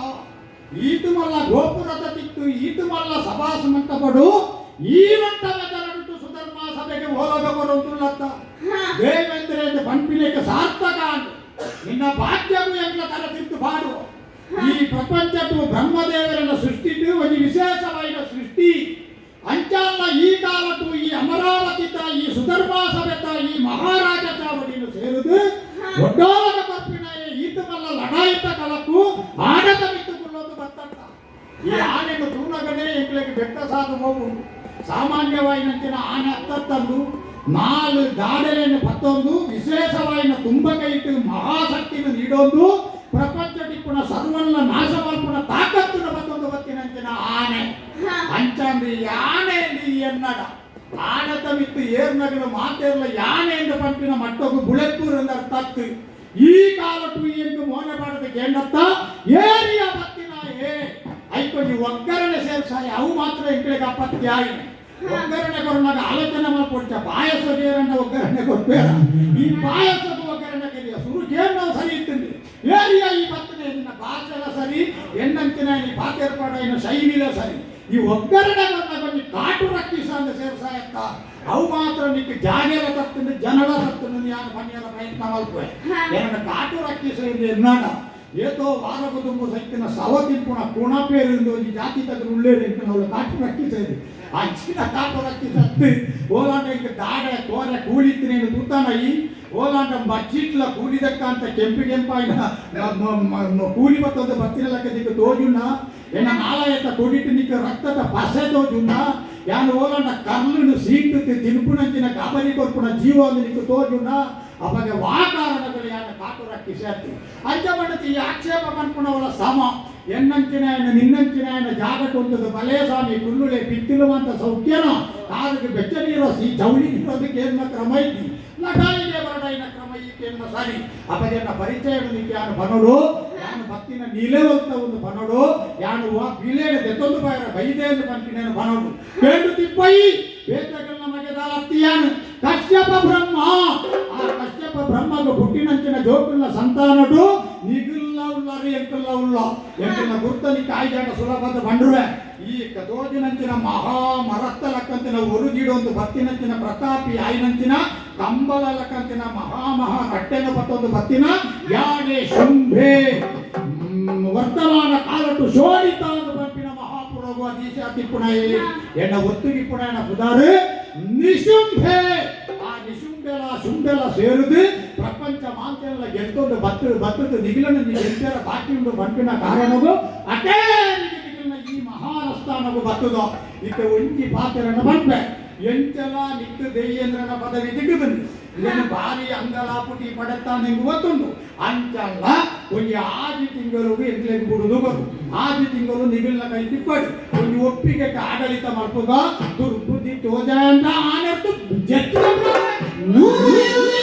ಈತು ಮಲ್ಲ ಗೋಪುರದ ತಿತ್ತು ಈತು ಮಲ್ಲ ಸಭಾಸ ಮಂಟಪಡು ಈ ಮಂಟಪದರಬಿಟ್ಟು ಸುಧರ್ಮ ಸಭೆಗೆ ಹೋಲದ ಬರುವುದಿಲ್ಲತ್ತ ದೇವೇಂದ್ರ ಎಂದು ಪಂಪಿನಕ್ಕೆ ಸಾರ್ಥಕ ನಿನ್ನ ಭಾಗ್ಯವು ಎಂಬ ತರ ತಿತ್ತು ಬಾಡು ಈ ಪ್ರಪಂಚಕ್ಕೂ ಬ್ರಹ್ಮದೇವರನ್ನ ಸೃಷ್ಟಿಟ್ಟು ಒಂದು ವಿಶೇಷವಾದ ಸೃಷ್ಟಿ ಅಂಚಲ್ಲ ಈ ಕಾಲಕ್ಕೂ ಈ ಅಮರಾವತಿತ ಈ ಸುಧರ್ಮ ಸಭೆತ ಈ ಮಹಾರಾಜ ಚಾವಡಿಯನ್ನು ಸೇರುದು ಒಡ್ಡೋಲದ ಪರ್ಪಿನ ಈತ ಮಲ್ಲ ಲಡಾಯಿತ ಕಾಲಕ್ಕೂ ಆಡತ ಬಿಟ್ಟುಕೊಳ್ಳೋದು ಬರ್ತಕ್ಕ ಈ ಆನೆಯನ್ನು ತೂನಗನೆ ಎಂಗ್ಲಿಗೆ ಬೆಟ್ಟ ಸಾದು ಹೋಗು ಸಾಮಾನ್ಯವಾಯಿನಂಚಿನ ಆನೆ ಹತ್ತತ್ತಂದು ನಾಲ್ ಗಾಡೆಯನ್ನು ಪತ್ತೊಂದು ವಿಶೇಷವಾಯಿನ ತುಂಬ ಕೈಟ್ಟು ಮಹಾಶಕ್ತಿಯನ್ನು ನೀಡೋದು ಪ್ರಪಂಚ ಟಿಪ್ಪುನ ಸರ್ವನ್ನ ನಾಶ ಮಾಡ್ಪುನ ತಾಕತ್ತುನ ಮತ್ತೊಂದು ಬತ್ತಿನಂಚಿನ ಆನೆ ಅಂಚಂದ್ರಿ ಯಾನೆಯಲ್ಲಿ ಎನ್ನಡ ಆನೆ ತಮಿತ್ತು ಏರ್ನಗಲು ಮಾತೇರ್ಲ ಯಾನೆ ಎಂದು ಪಂಪಿನ ಮಟ್ಟೊಗು ಬುಳೆಪೂರ್ ಎಂದ ತತ್ತು ಈ ಕಾಲಟು ಎಂದು ಮೋನೆ ಮಾಡದ ಕೇಂದ್ರತ್ತ ಏರಿಯ ಬತ್ತಿನ ಐಕೊಂಡಿ ಒಗ್ಗರಣೆ ಸೇರ್ಸಾಯ ಅವು ಮಾತ್ರ ಎಂಕಳಿಗೆ ಅಪತ್ಯ ಆಗಿದೆ ಒಗ್ಗರಣೆ ಕೊರನಾಗ ಆಲೋಚನೆ ಮಾಡ್ಕೊಡ್ತ ಪಾಯಸ ಜೇರನ್ನ ಒಗ್ಗರಣೆ ಕೊಡ್ಬೇಡ ಈ ಪಾಯಸದ ಒಗ್ಗರಣೆ ಕರಿಯ ಸುರು ಜೇರ್ ನಾವು ಸರಿ ಇರ್ತೀನಿ ಏರಿಯಾ ಈ ಬತ್ತನೆ ನಿನ್ನ ಭಾಷೆಲ್ಲ ಸರಿ ಎನ್ನಂತಿನ ಈ ಪಾತೇರ್ಪಾಡ ಇನ್ನು ಶೈಲಿಲ ಸರಿ ಈ ಒಗ್ಗರಣೆ ಕೊರನಾಗ ಒಂದು ಕಾಟು ರಕ್ಕಿಸ ಅಂತ ಸೇರ್ಸಾಯತ್ತ ಅವು ಮಾತ್ರ ನಿಕ್ಕೆ ಜಾಗೆಲ ತತ್ತಂದು ಜನರ ತತ್ತಂದು ಯಾರು ಮನೆಯಲ್ಲ ಪ್ರಯತ್ನ ಮಾಡ್ಕೋಯ ಏನನ್ನ ಕಾಟು ರಕ್ಕಿಸ ಎಂದು ಎನ್ನಾಡ ಏತೋ ವಾರ ಕುಟುಂಬ ಸೈತಿನ ಸವತಿಪ್ಪುಣ ಕುಣಪೇರಿಂದ ಒಂದು ಜಾತಿ ತಗಲು ಉಳ್ಳೇರಿ ಅವಳು ಕಾಟು ರಕ್ಕಿಸೇರಿ ಅಂಚಿನ ಕಾಟು ರಕ್ಕಿಸತ್ತು ಓಲಾಂಡ ಈಗ ದಾಡೆ ಕೋರೆ ಕೂಳಿತ್ತಿನೇನು ತೂತಾನಯಿ ಓಲಾಂಡ ಮಚ್ಚಿಟ್ಲ ಕೂಲಿದಕ್ಕ ಅಂತ ಕೆಂಪಾಯಿನ ಕೂಲಿ ಬತ್ತೊಂದು ಬತ್ತಿನ ಲೆಕ್ಕ ದಿಕ್ಕ ತೋಜುನ್ನ ಏನ ನಾಲಾಯತ ಕೊಡಿಟ್ಟು ನಿಕ್ಕ ರಕ್ತದ ಪಸೆ ತೋಜುನ್ನ ಯಾನು ಓಲಾಂಡ ಕರ್ಲನ್ನು ಸೀಟು ತಿನ್ಪುನಂಚಿನ ಕಾಬರಿ ಕೊರ್ಪುಣ ಜೀವ ಒಂದು ನಿಕ್ಕ ತೋಜುನ್ನ ಅವಾಗ ವಾಕಾರಣಗಳು ಯಾನ ಕಾಟು ರಕ್ಕಿಸತ್ತು ಅಂಚ ಮಾಡತಿ ಈ ಆಕ್ಷೇಪ ಮನ್ಪುಣವಳ ಸಮ ಎನ್ನಂಚಿನ ನಿನ್ನಂಚಿನ ಜಾಗಟ್ಟೊಂದು ಬಲೆ ಸ್ವಾಮಿ ಕುಲ್ಲುಳೆ ಪಿತ್ತಿಲುವಂತ ಸೌಖ್ಯನ ಕಾಲಿಗೆ ಬೆಚ್ಚ ನೀರೋ ಸಿ ಚೌಳಿ ನೀರೋದಕ್ಕೆ ಏನ ಕ್ರಮ ಐತಿ ಲಟಾಯಿಗೆ ಬರಡೈನ ಕ್ರಮ ಈಕೆನ್ನ ಸರಿ ಅಪಗೆನ್ನ ಪರಿಚಯ ಯಾನು ಬನೋಡು ಯಾನು ಭಕ್ತಿನ ನೀಲೇವಂತ ಒಂದು ಬನೋಡು ಯಾನು ಬಿಲೇನ ದೆತ್ತೊಂದು ಬಾಯರ ಬೈದೆ ಎಂದು ಪಂಪಿನೇನು ಬನೋಡು ಬೇಡು ತಿಪ್ಪಯಿ ವೇದಗಳನ್ನ ಮಗೆದಾಲ ಅತ್ತಿಯಾನು ಕಶ್ಯಪ ಬ್ರಹ್ಮ ಆ ಕಶ್ಯಪ ಬ್ರಹ್ಮಗ ಹುಟ್ಟಿನಂಚಿನ ಜೋಕುಲ್ಲ ಸಂತಾನಡು ನಿಗುಲ್ಲ ಉಳ್ಳಾರಿ ಎಂಕಲ್ಲ ಉಳ್ಳ ಎಂಕಲ್ಲ ಗುರ್ತನಿ ಕಾಯ್ದಾಟ ಸುಲಭದ ಬಂಡ್ರುವೆ ಈ ಕದೋಜಿನಂಚಿನ ಮಹಾ ಮರತ್ತ ಲಕ್ಕಂತಿನ ಒರುಗಿಡೊಂದು ಬತ್ತಿನಂಚಿನ ಪ್ರತಾಪಿ ಆಯ್ನಂಚಿನ ಕಂಬಲ ಲಕ್ಕಂತಿನ ಮಹಾ ಕಟ್ಟೆನ ಬತ್ತೊಂದು ಬತ್ತಿನ ಯಾಣೆ ಶುಂಭೆ ವರ್ತಮಾನ ಕಾಲಟು ಶೋಣಿತ ಪಂಪಿನ ಮಹಾಪುರೋಗ ದೀಶ ತಿಪ್ಪುಣಯೇ ಎನ್ನ ಒತ್ತುಗಿ ಪುಣಯನ ಪುದಾರು ನಿಶುಂಭೆ ಆ ನಿಶುಂಭೆಲ ಶುಂಭೆಲ ಸೇರುದು ಪ್ರಪಂಚ ಮಾಂತೆಲ್ಲ ಗೆಲ್ತೊಂದು ಬತ್ತದ ನಿಗಿಲನ್ನು ಗೆಲ್ತಾರ ಬಾಕಿ ಉಂಡು ಪಂಪಿನ ಕಾರಣವು ಅಟೇ ಈ ಮಹಾರಸ್ಥಾನವು ಬತ್ತದ ಇತ್ತ ಒಂಜಿ ಪಾತ್ರನ ಬಂಪೆ ಎಂಚಲ ನಿಕ್ಕು ದೆಯ್ಯೇಂದ್ರನ ಪದವಿ ದಿಗ್ಗದನ್ನು ಇದನ್ನು ಭಾರಿ ಅಂಗಲಾಪುಟಿ ಪಡೆತಾನೆಂದು ಗೊತ್ತುಂಟು ಅಂಚಲ್ಲ ಒಂದು ಆದಿ ತಿಂಗಳು ಎಂಟ್ಲೆಗೆ ಬಿಡುದು ಬರು ಆದಿ ತಿಂಗಳು ನಿಗಿಲ್ನ ಕೈ ತಿಪ್ಪಡಿ ಒಂದು ಒಪ್ಪಿಗೆ ಆಡಳಿತ ಮಾಡ್ಬೋದ ದುರ್ಬುದ್ಧಿ ತೋಜ ಅಂತ ಆನರ್ತು ಜತ್ತು Baby,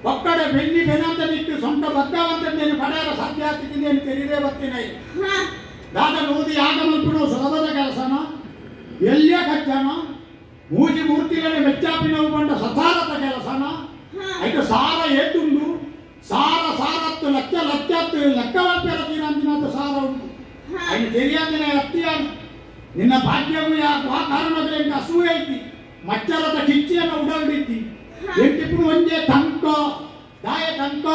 ಒಕ್ಕಡೆ ಬೆನ್ನಿ ಬೆನಂತ ನಿಟ್ಟು ಸೊಂಟ ಬಗ್ಗವಂತಂದೇನು ಪಡೆಯಲು ಸಾಧ್ಯಾತಿದ್ದೇನು ತೆರೀದೇ ಬರ್ತೀನೈ ದಾದ ನೂದಿ ಆಗಮಲ್ಪುಡು ಸುಲಭದ ಕೆಲಸನ ಎಲ್ಲಿಯ ಕಚ್ಚನ ಮೂಜಿ ಮೂರ್ತಿಗಳೇ ಮೆಚ್ಚಾಪಿನವು ಬಂಡ ಸಸಾರದ ಕೆಲಸನ ಐದು ಸಾರ ಏತುಂಡು ಸಾರ ಸಾರತ್ತು ಲಕ್ಷ ಲಕ್ಷತ್ತು ಲೆಕ್ಕವಲ್ಪೆರ ತೀರಂತಿನಂತ ಸಾರ ಉಂಟು ಐದು ತೆರಿಯಂದಿನ ಅತ್ತಿಯಾನು ನಿನ್ನ ಭಾಗ್ಯವು ಯಾಕೆ ಆ ಕಾರಣದಲ್ಲಿ ಎಂಕ ಅಸೂಯೆ ಐತಿ ಮಚ್ಚರದ ಕಿಚ್ಚಿಯನ್ನು ಉಡಲ್ಬಿತ್ತಿ ಎಂಟಿప్పుడు ಒಂದೇ ತಂಕ ದಾಯ ತಂಕ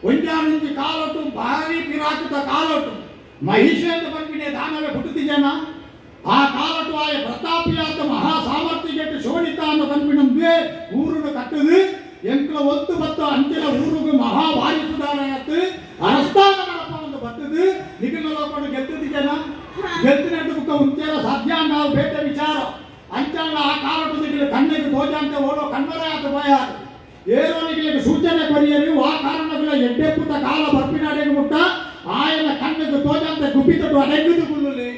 ಒಂಜಾನುಂಜಿ ಕಾಲೊಟ್ಟು ಭಾರಿ ಪಿರಾಕುತ ಕಾಲೊಟ್ಟು ಮಹಿಷೇಂದ್ರ ಬಂಪಿನೇ ದಾನವೇ ಹುಟ್ಟುತ್ತಿದ್ದೇನ ಆ ಕಾಲೊಟ್ಟು ಆಯ ಪ್ರತಾಪಿಯಾತ ಮಹಾ ಸಾಮರ್ಥ್ಯಗೆಟ್ಟು ಶೋಣಿತ ಅನ್ನೋ ಕನ್ಪಿನಂದೇ ಊರುನು ಕಟ್ಟದು ಎಂಕಲ ಒತ್ತು ಬತ್ತು ಅಂಚಿನ ಊರುಗು ಮಹಾ ವಾರಿಸುದಾರಯತ್ತು ಅರಸ್ಥಾನ ಮಾಡಪ್ಪ ಒಂದು ಬತ್ತದು ನಿಖಿಲ ಲೋಕನು ಗೆದ್ದುತ್ತಿದ್ದೇನ ಗೆದ್ದಿನಟ್ಟು ಬುಕ್ಕ ಉಂಚೆಲ ಸಾಧ್ಯ ನಾವು ಬೇಟೆ ವಿಚಾರ ಅಂಚಲ್ಲ ಆ ಕಾಲಟ್ಟು ನಿಖಿಲ ಕಣ್ಣಿಗೆ ತೋಜಂತೆ ಓಡೋ ಕಣ್ಮರೆಯಾತ ಬಯಾರು ಏರೋನಿಗೆ ಸೂಚನೆ ಕೊರಿಯರು ಆ ಕಾರಣಗಳ ಎಡ್ಡೆಪ್ಪುತ್ತ ಕಾಲ ಬರ್ಪಿನಾಡೆಗೆ ಮುಟ್ಟ ಆಯನ ಕಣ್ಣಿಗೆ ತೋಜಂತೆ ಗುಬ್ಬಿತಟ್ಟು ಅಡೆಗಿದುಕೊಳ್ಳಲಿ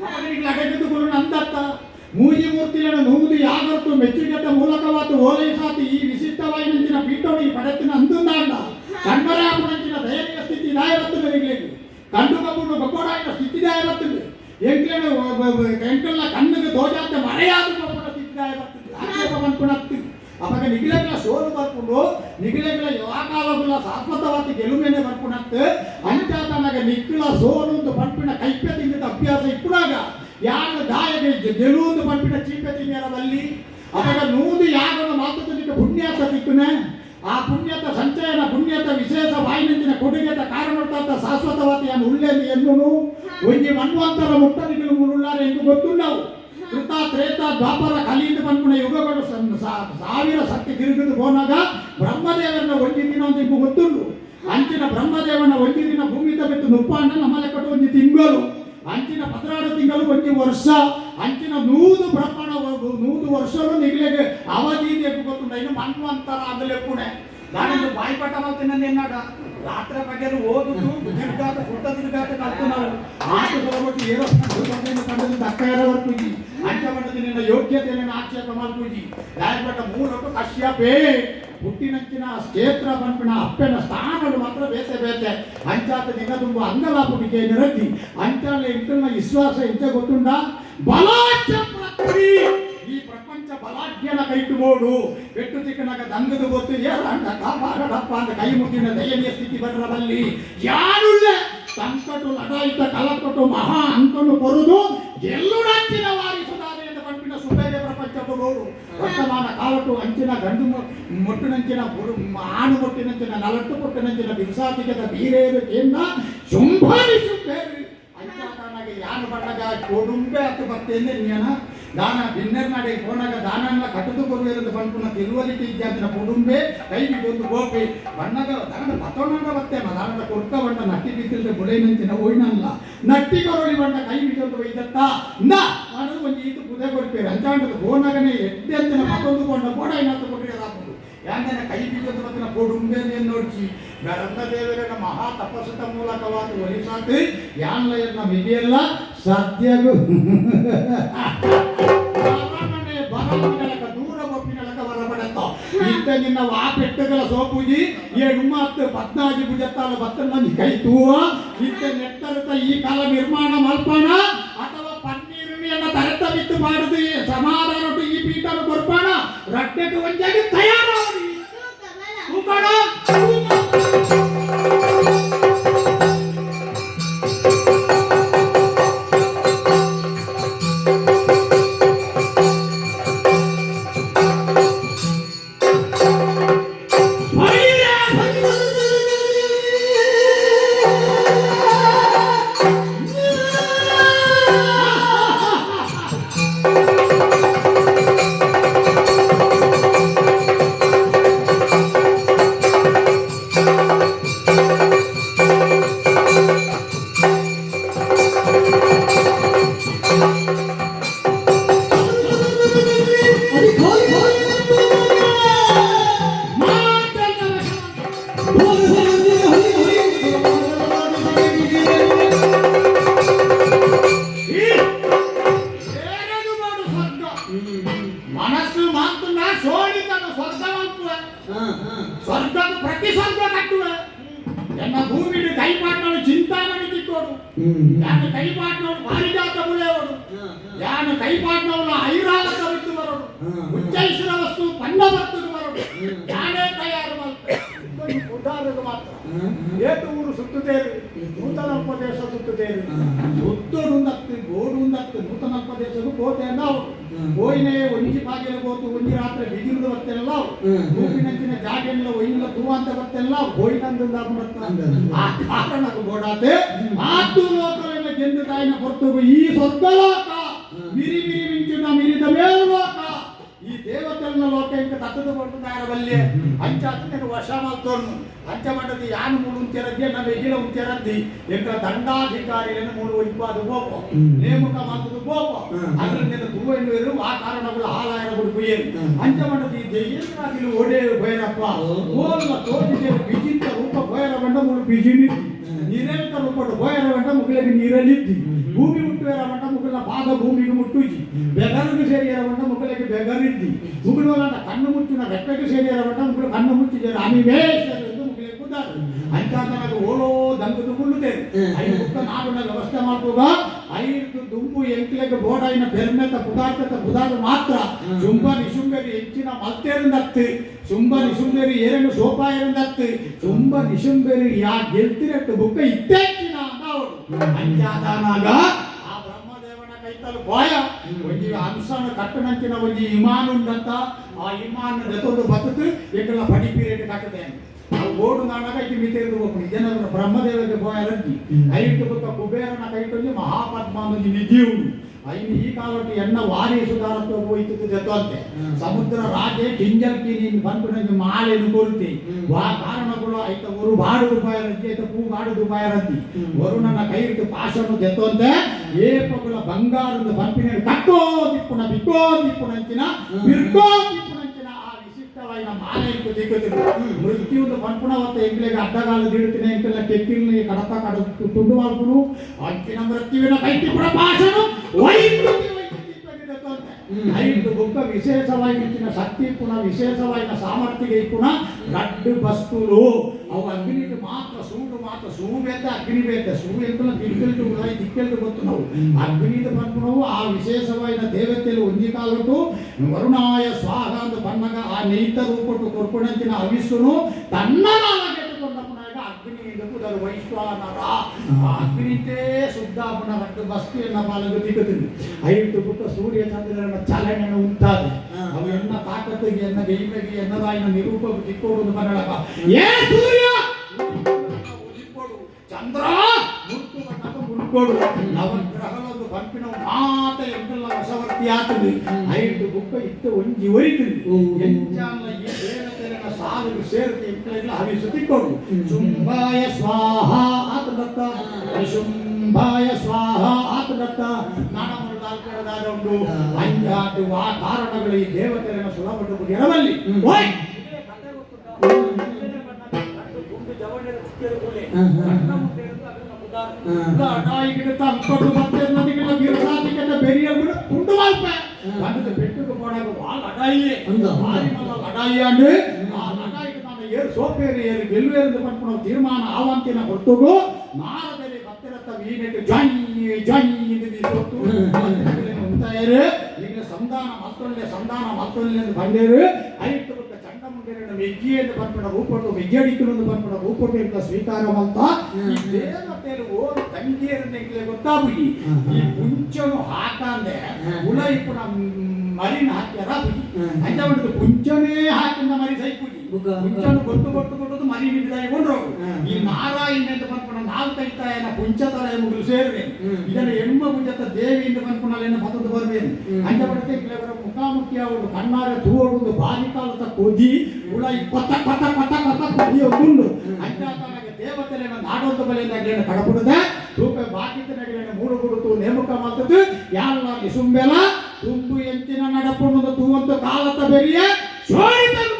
ಅವನಿಗೆ ಅಡೆಗಿದುಕೊಳ್ಳು ಅಂದತ್ತ ಮೂಜಿ ಮೂರ್ತಿಗಳನ್ನು ನೂದು ಯಾಗತ್ತು ಮೆಚ್ಚುಗೆಟ್ಟ ಮೂಲಕವಾತು ಓಲೈಸಾತಿ ಈ ವಿಶಿಷ್ಟವಾಯಿನಂಚಿನ ಪೀಠೋಣಿಗೆ ಪಡೆತ್ತಿನ ಅಂದುಂದಾಂಡ ಕಣ್ಮರೆಯಾಪುನಂಚಿನ ದಯನೀಯ ಸ್ಥಿತಿ ದಾಯವತ್ತು ನಿಗಲಿಗೆ ಕಂಡು ಕಬ್ಬುಡು ಬಗ್ಗೋಡಾಯಿನ ಸ್ಥಿತಿ ದಾಯವತ್ತು ಎಂಕ್ಲೇನು ಎಂಕಲ್ನ ಕಣ್ಣಿಗೆ ತೋಜಂತೆ ಮರೆಯಾದ ಕಬ್ಬುಡ ಸ್ಥಿತಿ ದಾಯವತ್ತು ಆಕ್ಷೇಪ ಬಂದ್ಕೊಳತ್ತಿ ಅವಾಗ ನಿಗಿಲೆಗಳ ಸೋಲು ಬರ್ಕೊಂಡು ನಿಗಿಲೆಗಳ ಯಾಕಾಲಗಳ ಶಾಶ್ವತವಾದ ಗೆಲುವೇನೆ ಬರ್ಕೊಂಡಂತೆ ಅಂಚ ತನಗ ನಿಕ್ಕಿಲ ಸೋಲು ಒಂದು ಪಂಪಿನ ಕೈಪೆ ತಿಂದಿದ್ದ ಅಭ್ಯಾಸ ಇಪ್ಪುಡಾಗ ಯಾರು ದಾಯಗೆ ಗೆಲುವುದು ಪಂಪಿನ ಚೀಪೆ ತಿನ್ನಿಯರದಲ್ಲಿ ಅವಾಗ ನೂದು ಯಾಗನ ಮಾತುಕತೆಗೆ ಪುಣ್ಯತ ತಿಕ್ಕುನೆ ಆ ಪುಣ್ಯತ ಸಂಚಯನ ಪುಣ್ಯತ ವಿಶೇಷ ವಾಯಿನಂಚಿನ ಕೊಡುಗೆತ ಕಾರಣದ ಶಾಶ್ವತವಾದಿಯನ್ನು ಉಳ್ಳೇದು ಎನ್ನುನು ಒಂಜಿ ಮನ್ವಂತರ ಮುಟ್ಟದಿಗಳು ಮುಳ್ಳುಳ್ಳಾರೆ ಎಂದು ಗೊತ್ತು ನಾವು ಕೃತ ತ್ರೇತ ದ್ವಾಪರ ಕಲಿಯಿಂದ ಬಂದ್ಬಿಡ ಯುಗಗಳು ಸಾವಿರ ಸತ್ಯ ತಿರುಗಿದು ಹೋನಾಗ ಬ್ರಹ್ಮದೇವರನ್ನ ಒಂಜಿ ದಿನ ಒಂದು ಇಂಪು ಗೊತ್ತುಂಡು ಅಂಚಿನ ಬ್ರಹ್ಮದೇವನ ಒಂಜಿ ದಿನ ಭೂಮಿ ತಬಿತ್ತು ನುಪ್ಪಾಂಡ ನಮ್ಮಲೆ ಕಟ್ಟು ಒಂಜಿ ತಿಂಗಳು ಅಂಚಿನ 16 ತಿಂಗಳು ಒಂಜಿ ವರ್ಷ ಅಂಚಿನ 100 ಬ್ರಹ್ಮಣ 100 ವರ್ಷಗಳು ನಿಗಲೆಗೆ ಅವಧಿ ಎಪ್ಪು ಗೊತ್ತುಂಡ ಇನ್ನು ಮನ್ವಂತರ ಅದಲೆಪ್ಪುಣೆ ನಾನೊಂದು ಬಾಯಿಪಾಠ ಮಾಡ್ತೀನಿ ಎನ್ನಾಡ ರಾತ್ರಿ ಬಗೆರು ಓದುದು ತಿರುಗಾಟ ಸುತ್ತ ತಿರುಗಾಟ ಕಲ್ತು ನಾವು ಆಟ ಸೊಲಬಟ್ಟು ಏನೋ ಕಂಡು ದಕ್ಕ ಎರವರ್ ಪೂಜಿ ಅಂಚ ಪಟ್ಟದ ನಿನ್ನ ಯೋಗ್ಯತೆಯನ್ನು ಆಕ್ಷೇಪ ಮಾಡ್ಪೂಜಿ ದಾಯಪಟ್ಟ ಮೂಲಟ್ಟು ಕಶ್ಯಪೇ ಹುಟ್ಟಿನಂಚಿನ ಕ್ಷೇತ್ರ ಪಂಪಿನ ಅಪ್ಪನ ಸ್ಥಾನಗಳು ಮಾತ್ರ ಬೇತೆ ಬೇತೆ ಅಂಚಾತ ನಿನ್ನ ತುಂಬ ಅಂಗಲಾಪುಟಿಗೆ ನಿರತಿ ಅಂಚಾಲ ಇಂಟರ್ನ ವಿಶ್ವಾಸ ಇಂಚ ಗೊತ್ತುಂಡ ಬಲಾಚ ಪ್ರಕೃತಿ ಈ ಪ್ರಪಂಚ ಬಲಾಢ್ಯನ ಕೈಟುಬೋಡು ಪೆಟ್ಟು ತಿಕ್ಕನಾಗ ದಂಗದು ಗೊತ್ತು ಏರಂಡ ಕಾಪಾಡಪ್ಪ ಅಂತ ಕೈ ಮುಟ್ಟಿನ ದಯನೀಯ ಸ್ಥಿತಿ ಬರಬಲ್ಲಿ ಯಾರುಳ್ಳ ಸಂಕಟು ಲಡಾಯಿತ ಕಲಕಟ್ಟು ಮಹಾ ಅಂಕನು ಬರುದು ಎಲ್ಲುಡಂಚಿನ ವಾರಿಸುತ್ತಾರೆ ಎಂದು ಪಂಪಿನ ಸುಬೇರೆ ಪ್ರಪಂಚ ಬೋಡು ವರ್ತಮಾನ ಕಾಲಟ್ಟು ಅಂಚಿನ ಗಂಡು ಮೊಟ್ಟಿನಂಚಿನ ಆಣು ಮೊಟ್ಟಿನಂಚಿನ ನಲಟ್ಟು ಕೊಟ್ಟಿನಂಚಿನ ಬಿರ್ಸಾತಿಗದ ಬೀರೇರು ಕೇಂದ್ರ ಶುಂಭಾನಿ ಶುಂಭೇರು ಅಂಚಾತನಾಗೆ ಯಾನು ಬಣ್ಣಗ ಕೊಡುಂಬೆ ಹತ್ತು ಬರ್ತೇನೆ ಜ್ಞಾನ ದಾನ ಬಿನ್ನೆರ್ ನಾಡಿಗೆ ಹೋನಾಗ ದಾನ ಎಲ್ಲ ಕಟ್ಟದು ಬರುವುದು ಬಂದ್ಪುನ ತಿರುವಲಿಕೆ ಇದ್ದಂತಿನ ಕುಡುಂಬೆ ಕೈಗೆ ಒಂದು ಗೋಪಿ ಬಣ್ಣಗ ದಾನ ಪತೋಣಂಗ ಬರ್ತೇನ ದಾನದ ಕೊರ್ಕ ಬಂಡ ನಟ್ಟಿ ಬಿದ್ದಿಲ್ದೆ ಬುಡೈನಂಚಿನ ಓಯ್ನಲ್ಲ ನಟ್ಟಿ ಕೊರಳಿ ಬಂಡ ಕೈ ಬಿದ್ದೊಂದು ಒಯ್ದತ್ತ ನಾನು ಒಂದು ಇದು ಪುದೆ ಕೊಡ್ತೇವೆ ಅಂಚಾಂಡದ ಹೋನಾಗನೇ ಎಡ್ಡೆ ಅಂತಿನ ಮತ್ತೊಂದು ಕೊಂಡ ಬೋಡ ಇನ್ನೊಂದು ಕೊಟ್ಟಿರೋದಾಗ್ಬೋದು ಯಾಕಂದ್ರೆ ಕೈ ಬಿದ್ದೊಂದು ಮತ್ತಿನ ಕೊಡುಂಬೆ ನೋಡ್ಚಿ ಬ್ರಹ್ಮದೇವರ ಮಹಾ ತಪಸ್ಸದ ಮೂಲಕವಾಗಿ ಒಲಿಸಾತಿ ಯಾನ್ಲಯನ್ನ ಮಿಗಿಯಲ್ಲ ಸದ್ಯಗೂ ದೂರ ಒಪ್ಪಿನಳಕ ಹೊರಬಡತ್ತ ಇಂತ ನಿನ್ನ ವಾ ಪೆಟ್ಟುಗಳ ಸೋಪುಜಿ 14 ಭುಜತ್ತಾಲ ಬತ್ತನ್ನ ಕೈ ತೂವ ಇಂತ ನೆಟ್ಟರತ ಈ ಕಾಲ ನಿರ್ಮಾಣ ಮಲ್ಪಣ ಅಥವಾ ಪನ್ನೀರಿನ ತರತ ಬಿತ್ತು ಮಾಡುದು ಸಮಾಧಾನ ಈ ಪೀಠನ ಕೊರ್ಪಣ ರಟ್ಟೆಗೆ ಒಂದಾಗಿ ತಯಾರಾಗಿ ఎన్న భూమిని కైపాట్నోడు చింతామణి తిక్కోడు యాన కైపాట్నోడు పారిజాతములేవడు యాన కైపాట్నోడు ఐరావత విత్తువరుడు ఉచ్చైశ్వర వస్తు ಪನ್ನವರ್ತುಗೆ ಬರೋದು ಯಾನೇ ತಯಾರು ಮಾಡ್ತಾರೆ ಉದಾಹರಣೆಗೆ ಮಾತ್ರ ಏತು ಊರು ಸುತ್ತುತ್ತೇವೆ ನೂತನ ಉಪದೇಶ ಸುತ್ತುತ್ತೇವೆ ಸುತ್ತುಂದತ್ತು ಗೋಡುಂದತ್ತು ನೂತನ ಉಪದೇಶವು ಕೋಟೆ ನಾವು ಹೋಯಿನೇ ಒಂಜಿ ಬಾಗಿಲು ಹೋತು ಒಂಜಿ ರಾತ್ರಿ ಬಿಗಿಲು ಬರ್ತೇನಲ್ಲ ಭೂಮಿನಂಚಿನ ಜಾಗೆಲ್ಲ ಒಯ್ಯಿಲ್ಲ ತೂ ಅಂತ ಬರ್ತೇನಲ್ಲ ಹೋಯ್ನಂದ ಆ ಕಾರಣಕ್ಕೆ ಗೋಡಾತೆ ಆತು ಲೋಕವೆಲ್ಲ ಗೆದ್ದು ತಾಯಿನ ಹೊರತು ಈ ಸ್ವರ್ಗಲೋಕ ಮಿರಿ ಮಿರಿ ಮಿಂಚಿನ ಮಿರಿದ ಮೇಲ್ಲೋಕ ಈ ದೇವತೆಗಳ ಲೋಕ ಇಂಕ ತತ್ತದುಕೊಂಡುದಾರ ಬಲ್ಲೆ ಅಂಚಾತ నేను వశమవుతోను అంచమంటది యాను మూడు ఉంచెరద్ది నా వెగిల ఉంచెరద్ది ఇక్కడ దండాధికారులను మూడు ఒలిపాదు పోపో నేముక మంతుదు పోపో అక్కడ నేను దువ్వైన వేరు ఆ కారణముల హాలాయన గుడి పోయేరు అంచమంటది జయ్యేరాగిలు ఓడే పోయినప్ప ఓల్ల తోటి బిజింత రూప పోయరవండ మూడు బిజిని నిరంత రూపడు పోయరవండ ముగ్గులకి నీరలిద్ది ಭೂಮಿ ಮುಟ್ಟುವರವಂಟ ಮುಗುಲ ಪಾದ ಭೂಮಿಗೆ ಮುಟ್ಟುಜಿ ಬೆಗರಿಗೆ ಸೇರಿಯರವಂಟ ಮುಗುಲಕ್ಕೆ ಬೆಗರಿದ್ದಿ ಮುಗುಲವರಂಟ ಕಣ್ಣು ಮುಚ್ಚಿನ ರೆಪ್ಪೆಗೆ ಸೇರಿಯರವಂಟ ಮುಗುಲು ಕಣ್ಣು ಮುಚ್ಚಿದ್ದಾರೆ ಅನಿಮೇಶ್ವರ ಎಂದು ಮುಗಿಲೆ ಕೂದಾರು ಅಂಚಾತನಗ ಓಲೋ ದಂಗದು ಕುಳ್ಳುತ್ತೇವೆ ಐದು ಬುಕ್ಕ ನಾಡುನ ವ್ಯವಸ್ಥೆ ಮಾಡುವಾಗ ಐದು ದುಂಬು ಎಂಕ್ಲೆಗೆ ಬೋಡಾಯಿನ ಬೆರ್ಮೆತ ಪುದಾರ್ಥ ಮಾತ್ರ ಚುಂಬ ನಿಶುಂಬೆರಿ ಹೆಚ್ಚಿನ ಮಲ್ತೇರಿಂದತ್ತು ಚುಂಬ ನಿಶುಂಬೆರಿ ಏರನ್ನು ಸೋಪಾಯರಿಂದತ್ತು ಚುಂಬ ನಿಶುಂಬೆರಿ ಯಾ ಗೆಲ್ತಿರಟ್ಟು ಬುಕ್ಕ ಇತ್ತೆಚ್ಚಿನ ನಾವು ಅಂಚಾತನಾಗ ಆ ಬ್ರಹ್ಮದೇವನ ಕೈತಲು ಬೋಯ ಒಂಜಿ ಅಂಶನ ಕಟ್ಟನಂಚಿನ ಒಂಜಿ ಇಮಾನ್ ಉಂಡಂತ ಆ ಇಮಾನ್ ನೆತೊಂದು ಬತ್ತದು ಎಕ್ಕಲ ಪಡಿ ಪೀರಿಯಡ್ ಕಟ್ಟದೆ ನಾವು ಓಡು ನಾಡಾಗ ಇಟ್ಟು ಮಿತಿರಿದು ಹೋಗ್ಬಿಡಿ ಜನರ ಬ್ರಹ್ಮದೇವಗೆ ಬೋಯರದ್ದಿ ಐದು ಬುಕ್ಕ ಕುಬೇರನ ಕೈಟೊಂದು ಮಹಾಪದ್ಮಾನೊಂದು ನಿಧಿ ಉಂಟು ಐದು ಈ ಕಾಲಕ್ಕೆ ಎನ್ನ ವಾರಿ ಸುಧಾರತ್ವ ಹೋಯ್ತು ಜೊತೆ ಸಮುದ್ರ ರಾಜೆ ಕಿಂಜಲ್ಕಿ ನೀನು ಬಂದು ನನಗೆ ಮಾಲೆನು ಕೊಡ್ತಿ ಆ ಕಾರಣಗಳು ಆಯ್ತ ಒಂದು ಬಾಡು ರೂಪಾಯಿ ರದ್ದಿ ಆಯ್ತ ಪೂ ಬಾಡು ರೂಪಾಯಿ ರದ್ದಿ ವರುಣನ ಕೈ ಇಟ್ಟು ಪಾಶನು ಜೊತೆ ಏಪಗಳ ಬಂಗಾರದ ಬಂಪಿನ ಕಟ್ಟೋ ತಿಪ್ಪುಣ ಬಿಕ್ಕೋ ತಿಪ್ಪುಣಂಚಿನ ಬಿರ್ಕೋ ತಿಪ್ಪುಣಂಚಿನ ಆ ವಿಶಿಷ್ಟವಾದ ಮಾಲೆ ಇಟ್ಟು ದಿಕ್ಕುತ್ತಿರು ಮೃತ್ಯುವುದು ಬಂಪುಣವತ್ತ ಎಂಗ್ಲೆಗೆ ಅಡ್ಡಗಾಲ ದಿಡುತ್ತಿನ ಎಂಕೆಲ್ಲ ಕೆಕ್ಕಿರ್ಲಿ ಕಡಪ ಕಡ ತುಂಡು ಮಾಡ್ಕೊಂಡು ಅಂಚಿನ ಮೃತ್ಯುವಿನ ಕೈ ತಿಪ್ಪುಣ ಪಾಶನು ಐದು ಬುಕ್ಕ ವಿಶೇಷವಾಗಿನ ಶಕ್ತಿ ಪುನಃ ವಿಶೇಷವಾದ ಸಾಮರ್ಥ್ಯ ಪುನಃ ರಡ್ಡು ಬಸ್ತುಲು ಅವು ಅಗ್ನಿಗೆ ಮಾತ್ರ ಸೂಬೇತ ಅಗ್ನಿ ಬೇತ ಸೂ ಎಂತಲ್ಲ ದಿಕ್ಕೆಲ್ದು ಉಳಾಯಿ ದಿಕ್ಕೆಲ್ದು ಗೊತ್ತು ನಾವು ಅಗ್ನಿದ ಬಂದು ನಾವು ಆ ವಿಶೇಷವಾದ ದೇವತೆಯಲ್ಲಿ ಒಂಜಿ ಕಾಲಟ್ಟು ವರುಣಾಯ ಸ್ವಾಹ ಅಂತ ಬಣ್ಣಗ ಆ ನೈತ ರೂಪಟ್ಟು ಕೊರ್ಕೊಂಡಂತಿನ ಅವಿಸುನು ತನ್ನ ವೈಶ್ವಾನರ ಅಗ್ನಿತೆ ಶುದ್ಧ ಪುನಃ ರಟ್ಟು ಬಸ್ತಿಯನ್ನ ಪಾಲಗೆ ದಿಕ್ಕುತ್ತಿದೆ ಐದು ಪುಟ್ಟ ಸೂರ್ಯ ಚಂದ್ರನ ಚಲನೆಯನ್ನು ಉಂಟಾದೆ ಅವು ಎನ್ನ ತಾಕತ್ತಿಗೆ ಎನ್ನ ಗೈಮೆಗೆ ಎನ್ನದಾಯಿನ ನಿರೂಪ ದಿಕ್ಕೋಡು ಬನ್ನಡಕ ಏ ಸೂರ್ಯ ಉದಿಕ್ಕೋಡು ಚಂದ್ರ ಮುಟ್ಟು ಬಣ್ಣಕ ಮುಳ್ಕೋಡು ನವಗ್ರಹಲೊಂದು ಬಂಪಿನ ಮಾತ ಎಂತೆಲ್ಲ ವಶವರ್ತಿ ಆತದೆ ಐದು ಬುಕ್ಕ ಇತ್ತು ಒಂಜಿ ಒರಿತದೆ ಎಂಚಾಲ ಈ ದೇವತೆಗಳ ಸಾಲಿಗೆ ಸೇರಿದ ಎಂಟ್ಲೆಲ್ಲ ಹವಿಸುತ್ತಿಕ್ಕೋಡು ಶುಂಭಾಯ ಸ್ವಾಹ ಆತದತ್ತ ಶುಂಭಾಯ ಸ್ವಾಹ ಆತದತ್ತ ನಾನಮುರುದಾಲ್ಕರದಾದ ಉಂಟು ಅಂಜಾಟು ಆ ಕಾರಣಗಳು ಈ ದೇವತೆಗಳ ಸುಲಭಟ್ಟು ಎರವಲ್ಲಿ ಓಯ್ பெட்டுக்கு போனாங்க வால் அடாயே மாறி மல்ல அடாயாண்டு ಆ ಲಡಾಯಿಗೆ ನಾನು ಏರು ಸೋಪೇರಿ ಏರು ಗೆಲ್ಲುವೇರು ಪಂಪಣ ತೀರ್ಮಾನ ಆವಂತಿನ ಹೊರತುಗು ನಾರದಲ್ಲಿ ಭಕ್ತಿರತ್ತ ವೀನೆಟ್ಟು ಜಾಯಿ ಎಂದು ಬೀಸೊತ್ತು ಉಂಟಾಯರು ಈಗ ಸಂಧಾನ ಮತ್ತೊಂದು ಬಂದೇರು ಐದು ಬುಕ್ಕ ಚಂಡ ಮುಂಡೆರನ್ನು ಮೆಜ್ಜಿ ಎಂದು ಪಂಪಣ ರೂಪಟ್ಟು ಮೆಜ್ಜಡಿಕಲೊಂದು ಪಂಪಣ ರೂಪಟ್ಟು ಅಂತ ಸ್ವೀಕಾರ ಮಲ್ತ ಈ ದೇವತೆಯಲ್ಲಿ ಓದು ತಂಗಿಯರನ್ನೆಂಗ್ಲೆ ಗೊತ್ತಾಬುಗಿ ಈ ಮುಂಚನು ಹಾಕಂದೆ ಉಳ ಇಪ್ಪು ಮರಿನ ಹಾಕ್ಯಾರ ಬುಗಿ ಅಂತ ಬಿಡುದು ಮುಂಚನೇ ಹಾಕಿಂದ ಮರಿ ಸೈಪುಗಿ ಮುಂಚನು ಕೊಟ್ಟು ಮರಿ ಹಿಡಿದಾಯಿ ಕೊಂಡ್ರು ಈ ನಾರಾಯಣ ಅಂತ ಪಂಪಣ ನಾಲ್ಕು ಕೈತಾಯನ ಪುಂಚತಲ ಮುಗಿಲು ಸೇರುವೆ ಇದನ್ನು ಹೆಣ್ಮ ಮುಂಚತ ದೇವಿಯಿಂದ ಪಂಪಣಲೇನ ಪತದ್ದು ಬರ್ಬೇನೆ ಅಂತ ಬಿಡುತ್ತೆ ಕೆಲವರ ಮುಖಾಮುಖಿ ಅವರು ಕಣ್ಣಾರೆ ತೂವಡುವುದು ಬಾಲಿಕಾಲತ ಕೊದಿ ಉಳ ಕೊತ್ತ ಕೊದಿಯುಂಡು ಅಂತ ತನಗೆ ದೇವತೆನ ನಾಡೋದ ಬಲೆಯಿಂದ ಕಡಪುಡುತ್ತೆ ರೂಪೆ ಬಾಕಿತನಗಳನ್ನು ಮೂರು ಗುರುತು ನೇಮಕ ಮಾಡ್ತದ್ದು ಯಾರ ನಿಸುಂಬೆಲ ತುಂಬು ಎಂಚಿನ ನಡಪುಣ್ಣದ ತೂವಂತ ಕಾಲತ ಬೆರಿಯ ಶೋಣಿತರು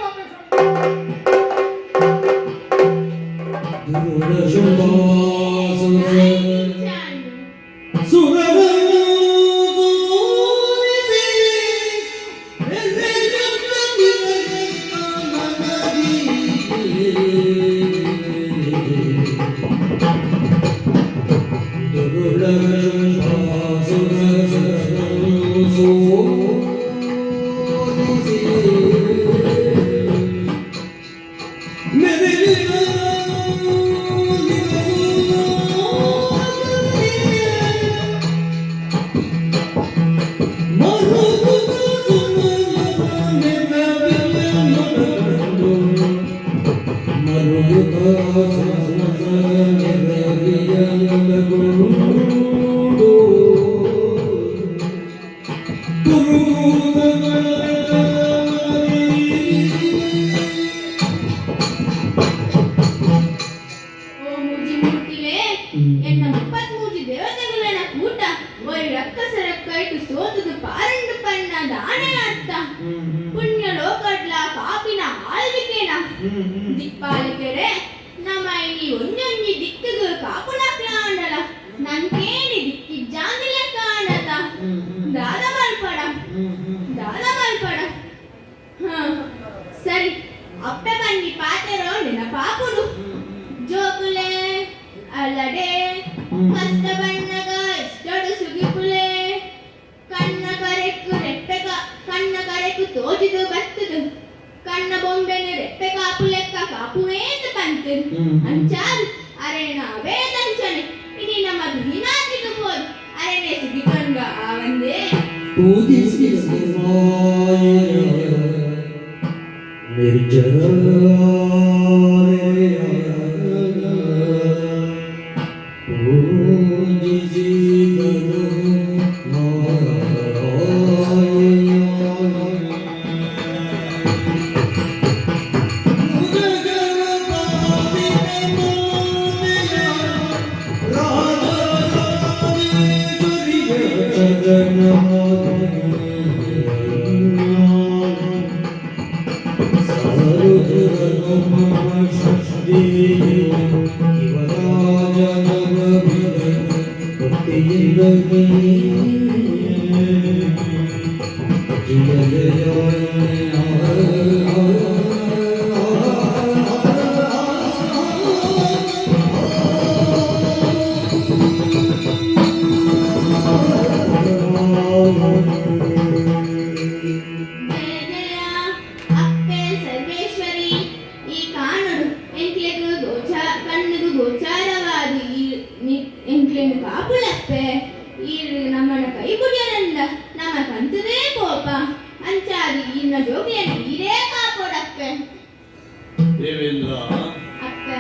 ಎನ್ನ 33 ದೇವತೆಗಳ ಕೂಟ ಒಯ್ ರಕ್ಕಸರಕ್ಕ ಇಟ್ಟು ಸೋತದು ಪಾರಂಡು ಪನ್ನ ದಾನೆ ಅರ್ಥ ಪುಣ್ಯ ಲೋಕಡ್ಲ ಪಾಪಿನ ಆಳ್ವಿಕೆನ ದಿಕ್ಪಾಲಿಕೆರೆ ನಮ್ಮ ಇನಿ ಒಂಜೊಂಜಿ ದಿಕ್ಕಿಗೆ ಕಾಪುನಕ್ಲ ಅಂಡಲ ನಂಕೇನಿ ದಿಕ್ಕಿ ಜಾಂದಿಲ ಕಾಣತ ದಾದ ಮಲ್ಪಡ ಸರಿ ಅಪ್ಪೆ ಬನ್ನಿ ಪಾತೆರೋ ನಿನ್ನ ಪಾಪುಡು ಜೋಕುಲೆ ಅಲ್ಲಡೆ ಕಷ್ಟ ಬಣ್ಣಗ ಎಷ್ಟೊಡು ಸುಗಿಪುಲೆ ಕಣ್ಣ ಕರೆಕು ತೋಜಿದು ಬತ್ತದು ಕಣ್ಣ ಬೊಂಬೆನೆ ರೆಪ್ಪೆ ಕಾಪು ಲೆಕ್ಕ ಕಾಪುವೇಂತ ಬಂತು ಅಂಚಾದು ಅರೇನ ವೇದಂಚನೆ ಇನಿ ನಮ್ಮದು ವಿನಾತಿಗೆ ಹೋದು ಅರೇನೆ ಸುಗಿಕೊಂಡ ಆವಂದೇ ಕಾಪುಲಪ್ಪೆ ಈ ನಮ್ಮನ ಕೈ ಕುಡಿಯನಂದ ನಮ್ಮ ಕಂತದೇ ಕೋಪ ಅಂಚಾದಿ ಇನ್ನ ಜೋಗಿಯನ್ನು ಇದೇ ಕಾಪೋಡಪ್ಪೆ ದೇವೇಂದ್ರ ಅಪ್ಪೆ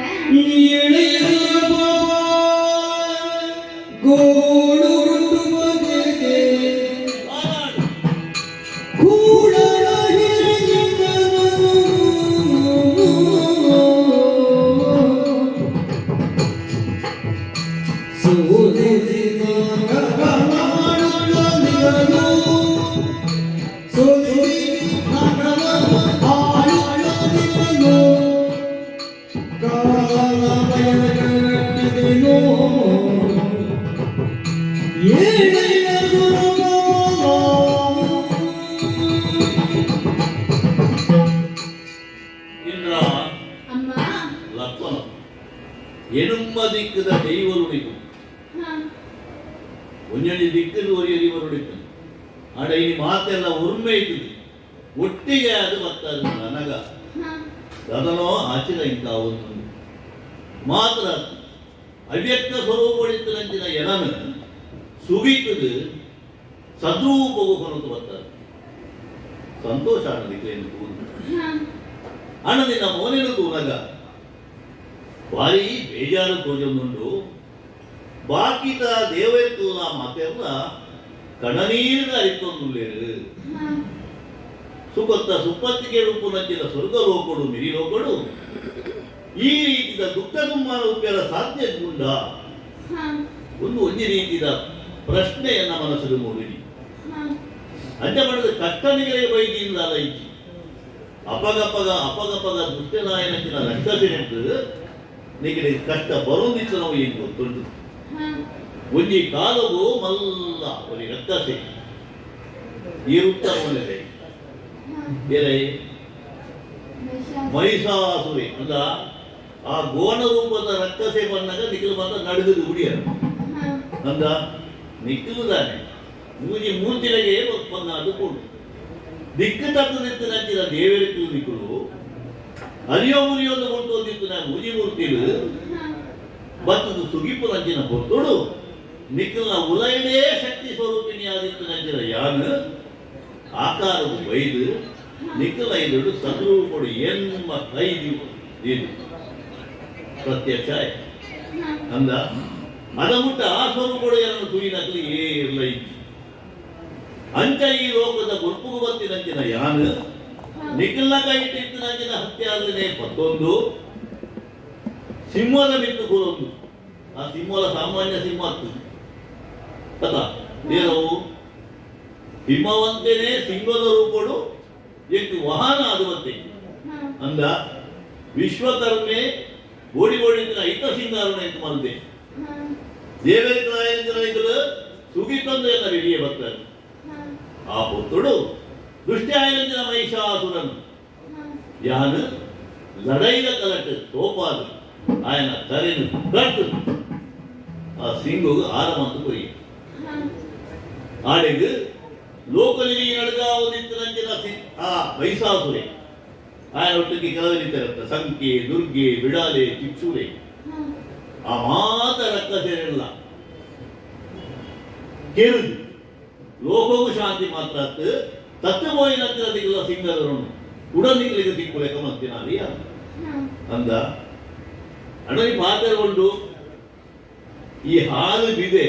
ಗೋಡು ಎನುಮ್ಮ ದಿಕ್ಕದ ದೈವರುಡಿತು ಒಂಜೊಂದು ದಿಕ್ಕದು ಒರಿಯರಿವರುಡಿತು ಆಡ ಈ ಮಾತೆಲ್ಲ ಉರ್ಮೆ ಇದ್ದದು ಒಟ್ಟಿಗೆ ಅದು ಬರ್ತದೆ ನನಗ ಅದನೋ ಆಚಿದ ಇಂಕ ಒಂದು ಮಾತ್ರ ಅವ್ಯಕ್ತ ಸ್ವರೂಪಡಿತನಂಚಿನ ಎನನ ಸುಗಿತದು ಸದ್ರೂಪವು ಹೊರತು ಬರ್ತದೆ ಸಂತೋಷ ಅನ್ನೋದಕ್ಕೆ ಅಣ್ಣನಿನ ಮೋನೇನು ತೂನಗ ಭಾರಿ ಬೇಜಾರು ತೋಜೊಂದುಂಡು ಬಾಕಿದ ದೇವೈತೂಲ ಮಾತೆಲ್ಲ ಕಣನೀರಿನ ಅರಿತೊಂದುಲ್ಲೇರು ಸುಖತ್ತ ಸುಪ್ಪತ್ತಿಗೆ ರೂಪುನಂಚಿನ ಸ್ವರ್ಗಲೋಕಡು ಮಿರಿಲೋಕಡು ಈ ರೀತಿಯ ದುಃಖ ದುಮ್ಮಾನ ಉಪ್ಯರ ಸಾಧ್ಯ ಗುಂಡ ಒಂದು ಒಂದೇ ರೀತಿಯ ಪ್ರಶ್ನೆಯನ್ನ ಮನಸ್ಸಿಗೆ ಮೂಡಿರಿ ಅಂಚ ಮಾಡಿದ ಕಷ್ಟನಿಗೆ ಬೈದಿಯಿಂದ ಅಲ್ಲ ಇಚ್ಚಿ ಅಪಗಪಗ ದುಷ್ಟನಾಯನಂಚಿನ ರಕ್ತಸಿನೆಂಟು ನಿಮಗೆ ಕಷ್ಟ ಬರೋದಿತ್ತು ನಾವು ಏನು ಗೊತ್ತುಂಟು ಒಂಜಿ ಕಾಲವು ಮಲ್ಲ ಒಂದು ರಕ್ತಸೆ ಈ ಉತ್ತರವನ್ನೇ ಬೇರೆ ಮಹಿಷಾಸುರಿ ಅಂದ ಆ ಗೋಣ ರೂಪದ ರಕ್ತಸೆ ಬಂದಾಗ ನಿಖಿಲು ಬಂದ ನಡೆದು ಉಡಿಯ ಅಂದ ನಿಖಿಲುದಾನೆ ಮೂಜಿ ಮೂರ್ತಿಗಳಿಗೆ ಬಂದ ಅದುಕೊಂಡು ದಿಕ್ಕು ತಕ್ಕದಿತ್ತು ನಂಚಿನ ದೇವರಿಗೂ ನಿಖಲು ಅರಿಯೋ ಮುರಿಯೊಂದು ಮುಟ್ಟೋದಿತ್ತು ನಾನು ಮೂಜಿ ಮೂರ್ತಿಲು ಬತ್ತದು ಸುಗಿಪ್ಪು ನಂಚಿನ ಹೊತ್ತೋಡು ನಿಖಿಲ್ನ ಉಲಯನೇ ಶಕ್ತಿ ಸ್ವರೂಪಿಣಿ ಆದಿತ್ತು ನಂಚಿನ ಯಾನ ಆಕಾರವು ಬೈದು ನಿಖಿಲ ಐದು ಸದ್ರೂಪಡು ಎನ್ಮ ಕೈದು ಇದು ಪ್ರತ್ಯಕ್ಷ ಅಂದ ಅದ ಮುಟ್ಟ ಆ ಸ್ವರೂಪಡು ಏನನ್ನು ತುಯಿನಕಲಿ ಏರ್ಲ ಇತ್ತು ಅಂಚ ಈ ಲೋಕದ ಗುರುಪುಗು ಬತ್ತಿನಂಚಿನ ಯಾನ ನಿಖಿಲ್ನ ಕೈ ಇಟ್ಟಿತ್ತಿನಂಚಿನ ಹತ್ಯೆ ಆಗಲಿದೆ 11 ಸಿಂಹದ ಮಿತ್ತು ಕೂರೊಂದು ಆ ಸಿಂಹಲ ಸಾಮಾನ್ಯ ಸಿಂಹ ಕಥ ಏನವು ಸಿಂಹವಂತೆಯೇ ಸಿಂಹದ ರೂಪಡು ಎಷ್ಟು ವಾಹನ ಅದುವಂತೆ ಅಂದ ವಿಶ್ವಕರ್ಮೆ ಓಡಿ ಓಡಿದ ಐತ ಸಿಂಗಾರಣ ಅಂತ ಮಲ್ದೆ ದೇವೇಂದ್ರ ಸುಗಿತೊಂದು ಎಲ್ಲ வெளியே ಬರ್ತಾರೆ ಆ ಪುತ್ರುಡು ದುಷ್ಟಿ ಆಯ್ದಂದಿನ ಮಹಿಷಾಸುರನು ಯಾನು ಲಡೈದ ಕಲಟ್ಟು ಸೋಪಾದು ఆయన ಕರೆನು ಕಟ್ಟು ಆ ಸಿಂಗು ಆರಮಂತು ಕೊಯ್ಯ ಆಡೆಗೆ ಲೋಕಲಿಗೆ ನಡಗಾವುದಿತ್ತನಂಚಿನ ಆ ಮಹಿಷಾಸುರೆ ఆయన ಒಟ್ಟಿಗೆ ಕೆಲವರಿದ್ದಾರಂತ ಸಂಖ್ಯೆ ದುರ್ಗೆ ಬಿಡಾಲೆ ಚಿಚ್ಚೂರೆ ಆ ಮಾತ ರಕ್ತ ಸೇರಿಲ್ಲ ಕೇಳುದು ಲೋಕವು ಶಾಂತಿ ಮಾತ್ರ ತತ್ವಬೋಯಿನಂತಿಲ್ಲ ಸಿಂಗದರನ್ನು ಉಡನಿಗಳಿಗೆ ಸಿಕ್ಕು ಲೆಕ್ಕ ಮಂತಿನ ಅಲಿಯ ಅಂದ ಅಣ್ಣನಿ ಪಾತ್ರಗೊಂಡು ಈ ಹಾಲು ಬಿದೆ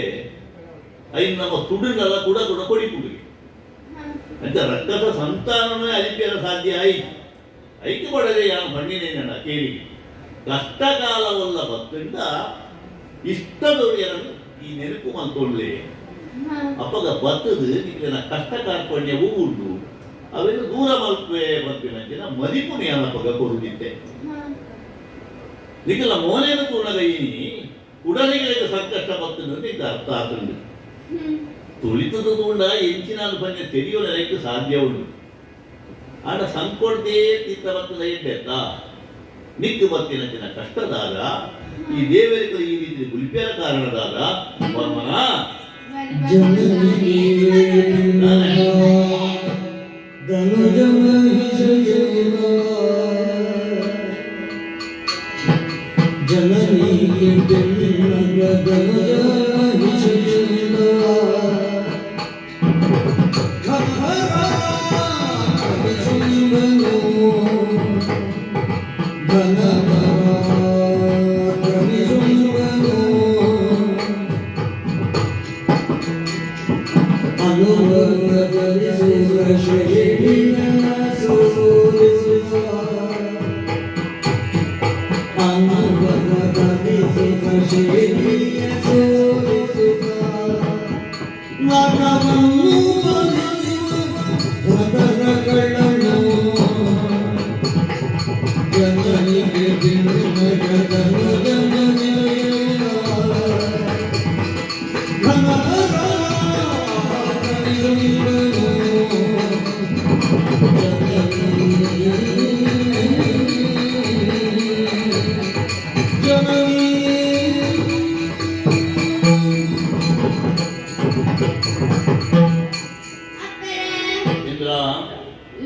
ಐದು ನಮ್ಮ ಸುಡುನಲ್ಲ ಕೂಡ ಕೂಡ ಕೊಡಿಪುಡಿ ಅಂತ ರಕ್ತದ ಸಂತಾನವೇ ಅಲಿಪೇರ ಸಾಧ್ಯ ಆಯಿತು ಐಕ್ಯ ಪಡದೆ ಯಾರು ಮಣ್ಣಿನೇನ ಕೇಳಿ ಕಷ್ಟಕಾಲವಲ್ಲ ಬದ್ದರಿಂದ ಇಷ್ಟದೊಡೆಯರನ್ನು ಈ ನೆನಪು ಮಂತ್ಕೊಳ್ಳಿ ಅಪ್ಪಗ ಬತ್ತದು ನಿನ್ನ ಕಷ್ಟ ಕಾರ್ಪಣ್ಯವೂ ಉಂಟು ಅವೆಲ್ಲ ದೂರ ಮಲ್ಪೆ ಬರ್ತೀನಂಚಿನ ಮದಿಪು ಅಪ್ಪಗ ಕೊಡುದಿದ್ದೆ ನಿಖಲ ಮೋನೇನ ತೂಣಗೈನಿ ಉಡಲಿಗಳಿಗೆ ಸಂಕಷ್ಟ ಬರ್ತದೆ ನಿಂಗೆ ಅರ್ಥ ಆತುಂಡು ತುಳಿತದ ತೂಂಡ ಎಂಚಿನ ಪಂಚ ತೆರೆಯೋ ನೆಲಕ್ಕೆ ಸಾಧ್ಯ ಉಂಟು ಆಡ ಸಂಕೊಡ್ದೇ ತೀರ್ಥ ಬರ್ತದ ಎಡ್ಡೆತ್ತ ನಿಕ್ಕು ಬರ್ತೀನಂಚಿನ ಕಷ್ಟದಾಗ ಈ ದೇವರಿಗೆ ಈ ರೀತಿ ಗುಲ್ಪೇರ ಕಾರಣದಾಗ ಬರ್ಮನ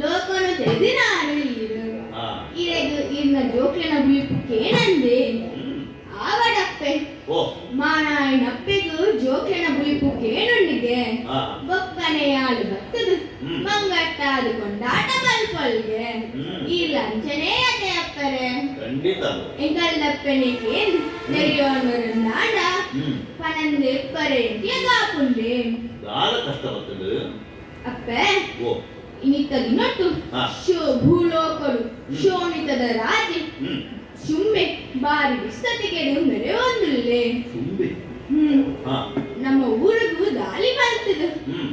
ಲೋಕನು ತೆರೆದಿನಾರು ಇರೆದು ಇನ್ನ ಜೋಕ್ಲೆನ ಬುಲಿಪುಕ್ಕೇನಂದೆ ಆವಡಪ್ಪೆ ಮಾನಾಯಿನಪ್ಪೆಗೂ ಜೋಕ್ಲೆನ ಬುಲಿಪುಕ್ಕೇನುಂಡಿಗೆ ಬೊಕ್ಕನೆಯಾಳು ಬತ್ತದು ಮಂಗಟ್ಟಾದು ಕೊಂಡಾಟ ಬಲ್ಪೊಲ್ಗೆ ಈ ಲಂಚನೇ ಅದೇ ಅಪ್ಪರೆ ಎಂಗಲ್ಲಪ್ಪನಿಗೆ ನೆರೆಯೋನರುಂದಾಂಡ ಪನಂದೆ ಎಪ್ಪರೆ ಎಂಟ್ಲೆ ಕಾಪುಂಡೆ ಅಪ್ಪೆ ಇನಿತದಿ ನೊಟ್ಟು ಭೂಲೋಕಡು ಶೋಣಿತದ ರಾಜೆ ಶುಂಬೆ ಬಾರಿ ವಿಸ್ತತಿಗೆಡು ಮೆರೆಯೊಂದುಲ್ಲೆ ನಮ್ಮ ಊರಿಗೂ ದಾಳಿ ಬರ್ತದ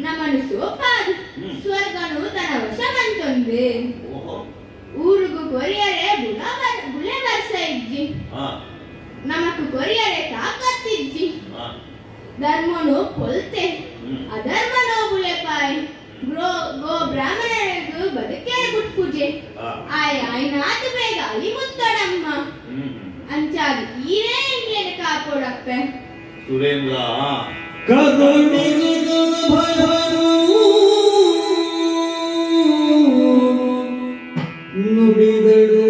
ನಮ್ಮನ್ನು ಸೋಪಾದು ಸ್ವರ್ಗನು ತನ್ನ ವಶ ಬಂತೊಂದೆ ಊರಿಗೂ ಕೊರಿಯರೆ ಬುಲೆ ಬರ್ಸ ಇಜ್ಜಿ ನಮಕು ಕೊರಿಯರೆ ತಾಕತ್ತಿಜ್ಜಿ ಧರ್ಮನು ಪೊಲ್ತೆ ಅಧರ್ಮನೋ ಬುಲೆ ಪಾಯ್ ಗೋ ಬ್ರಾಹ್ಮಣರಿಗೂ ಬದುಕೆ ಗುಟ್ ಪೂಜೆ ಆಯ್ನಾತು ಬೇಗ ಅಲಿಮುತ್ತಡಮ್ಮ ಅಂಚಾದು ಈರೇ ಇಂಗ್ಲೇನ ಕಾಪೋಡಪ್ಪೆ ಸುರೇಂದ್ರ ಕರುಣಿಸಿದ ಭಯರು ನುಡಿದಳು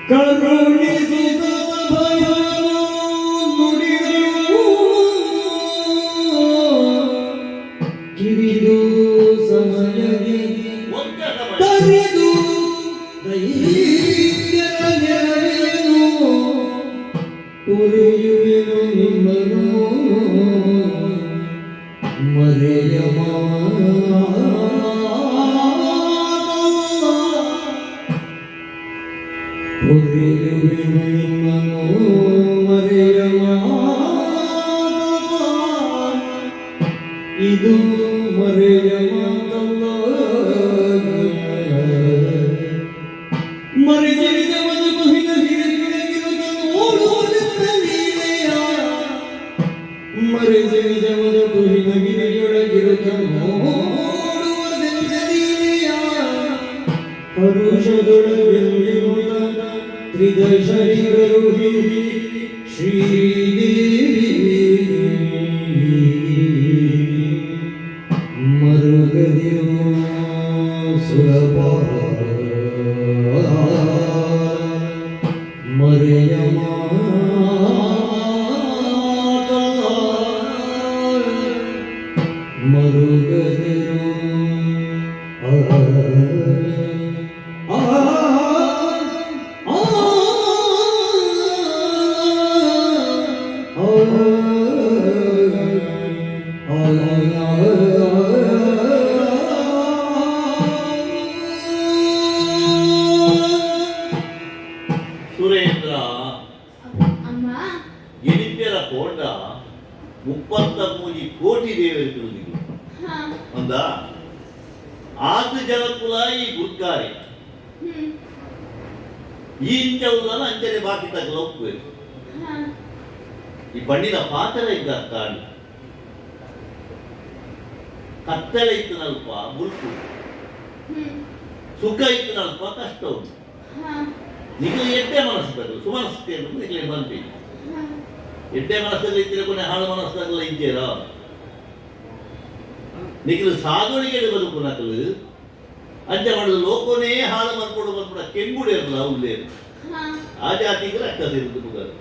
ಕರುಣಿಸಿದ ಭಯರು ನುಡಿದಳು ಕಿವಿದು ಸಮಯದಿ ತರೆದು ಉರಿಯುವೆನು ನಿಮ್ಮನು ಮರೆಯ ಕೊರೆಯುವೆನು ನಿಮ್ಮನು ಮರೆಯ ಮಾತಲ್ಲ, ಇದು ಮರೆಯ ಮಾತಲ್ಲ. ಮರೆಸಿದ ಬದುಕು ಹಿನಗಿರಗಿರಗಿರುತ್ತ ನೋಡುವುದೆಂದ ಲೀಲೆಯ, ಮರೆಸಿದ ಬದುಕು ಹಿನಗಿರಿಯೊಳಗಿರುತ್ತ ನೋಡುವುದೆಂದ ಲೀಲೆಯ. ಹರುಷದೊಳಗೆಂದಿರುತ್ತ ತ್ರಿದಶರಿಗರುಹಿ ಶ್ರೀದೇವಿ ಮರುಗದಿರು ಸುರಪಾಲ ಮರೆಯ ಮಾತಲ್ಲ, ಮರುಗದಿರು ಸುರೇಂದ್ರ ಅಮ್ಮ ಎನಿತ್ಯರ ಕೋಂಡ 33 ಕೋಟಿ ದೇವರು ಹಾ ಅಂದ ಆತು ಜನಕುಲ ಈ ಗುರ್ಕಾರಿ ಈ ಇಂಚವುದಲ್ಲ ಅಂಚನೆ ಬಾಕಿ ತಗಲ ಒಪ್ಪಬೇಕು ಹಾ ಈ ಬಣ್ಣಿನ ಪಾತ್ರ ಇದ್ದ ಕಾಣಿ ಕತ್ತಲೆ ಇತ್ತು ನಲ್ಪ ಮುಲ್ಕು ಸುಖ ಇತ್ತು ನಲ್ಪ ಕಷ್ಟ ಉಂಟು. ಹಾ ನೀವು ಎಡ್ಡೆ ಮನಸ್ಸು ಸುಮನಸ್ಸೆ ನಿಮಗೆ ಬಂದ್ವಿ ಎಡ್ಡೆ ಮನಸ್ಸಲ್ಲಿ ಇದ್ದರೆ ಕೊನೆ ಹಾಳು ಮನಸ್ಸಲ್ಲ ಇದ್ದೀರಾ ನಿಖಿಲು ಸಾಧುಣಿಗೆ ಬದುಕು ನಕಲು ಅಂಚ ಮಾಡುದು ಲೋಕನೇ ಹಾಳು ಮಾಡ್ಕೊಂಡು ಬಂದ್ಬಿಡ ಕೆಂಗುಡಿ ಇರಲ್ಲ ಉಳ್ಳೇ ಆ ಜಾತಿಗೆ ರಕ್ತ ಸೇರುದು ಮುಗರು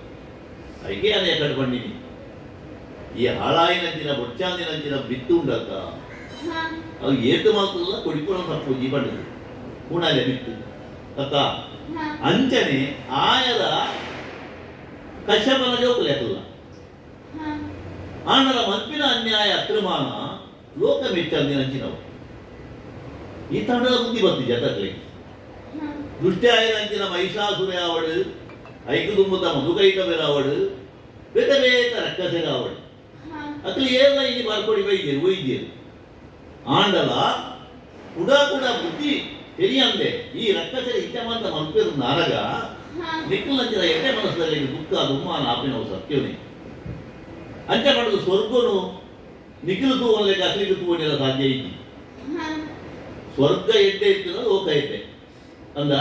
ಅದಕ್ಕೆ ಅದೇ ಕಡೆ ಬಂದಿನಿ ಈ ಹಾಳಾಯಿನಂಚಿನ ಬೊಚ್ಚಾಂದಿನಂಚಿನ ಬಿತ್ತು ಉಂಡಕ್ಕ ಅದು ಏತು ಮಾತಲ್ಲ ಕೊಡಿಕೊಂಡು ತಪ್ಪು ಜೀ ಬಂಡದು ಕೂಣಾಲೆ ಬಿತ್ತು ಅಕ್ಕ ಅಂಚನೆ ಆಯದ ಕಶ್ಯಪನ ಜೋಕು ಲೆಕ್ಕಲ್ಲ ಆನರ ಮನ್ಪಿನ ಅನ್ಯಾಯ ಅಕ್ರಮಾನ ಲೋಕ ಮೆಚ್ಚಂದಿನಂಚಿನವು ಈ ತಂಡದ ಬುದ್ಧಿ ಬಂತು ಜತಕ್ಕೆ ದುಷ್ಟೆ ಆಯನಂಚಿನ ಮಹಿಷಾಸುರ ಆವಡು ಐಕು ತುಂಬುತ್ತ ಮಧುಕೈಕ ಬೆರಾವಡು ಬೇತ ಬೇತ ರಕ್ಕಸೆರಾವಡು ಅಕ್ಲಿ ಏಲ್ಲ ಇಲ್ಲಿ ಬರ್ಕೊಡಿ ವೈದ್ಯರು ಆಂಡಲ ಕೂಡ ಬುದ್ಧಿ ತೆರಿಯಂದೆ ಈ ರಕ್ಕಸರ ಇಷ್ಟಮಂತ ಮಲ್ಪೇರು ನಾರಗ ನಿಕ್ಕಲಂಚಿನ ಎಣ್ಣೆ ಮನಸ್ಸಲ್ಲಿ ದುಃಖ ದುಮ್ಮಾನ ಆಪಿನವು ಸತ್ಯವನೇ ಅಂಚೆ ಮಾಡುದು ಸ್ವರ್ಗನು ನಿಖಿಲು ತೂವನ್ಲೆಕ್ಕ ಅಕ್ಲಿಗೆ ತೂವನೆಲ್ಲ ಸಾಧ್ಯ ಇದ್ದಿ ಸ್ವರ್ಗ ಎಡ್ಡೆ ಇರ್ತದ ಲೋಕ ಎಡ್ಡೆ ಅಂದ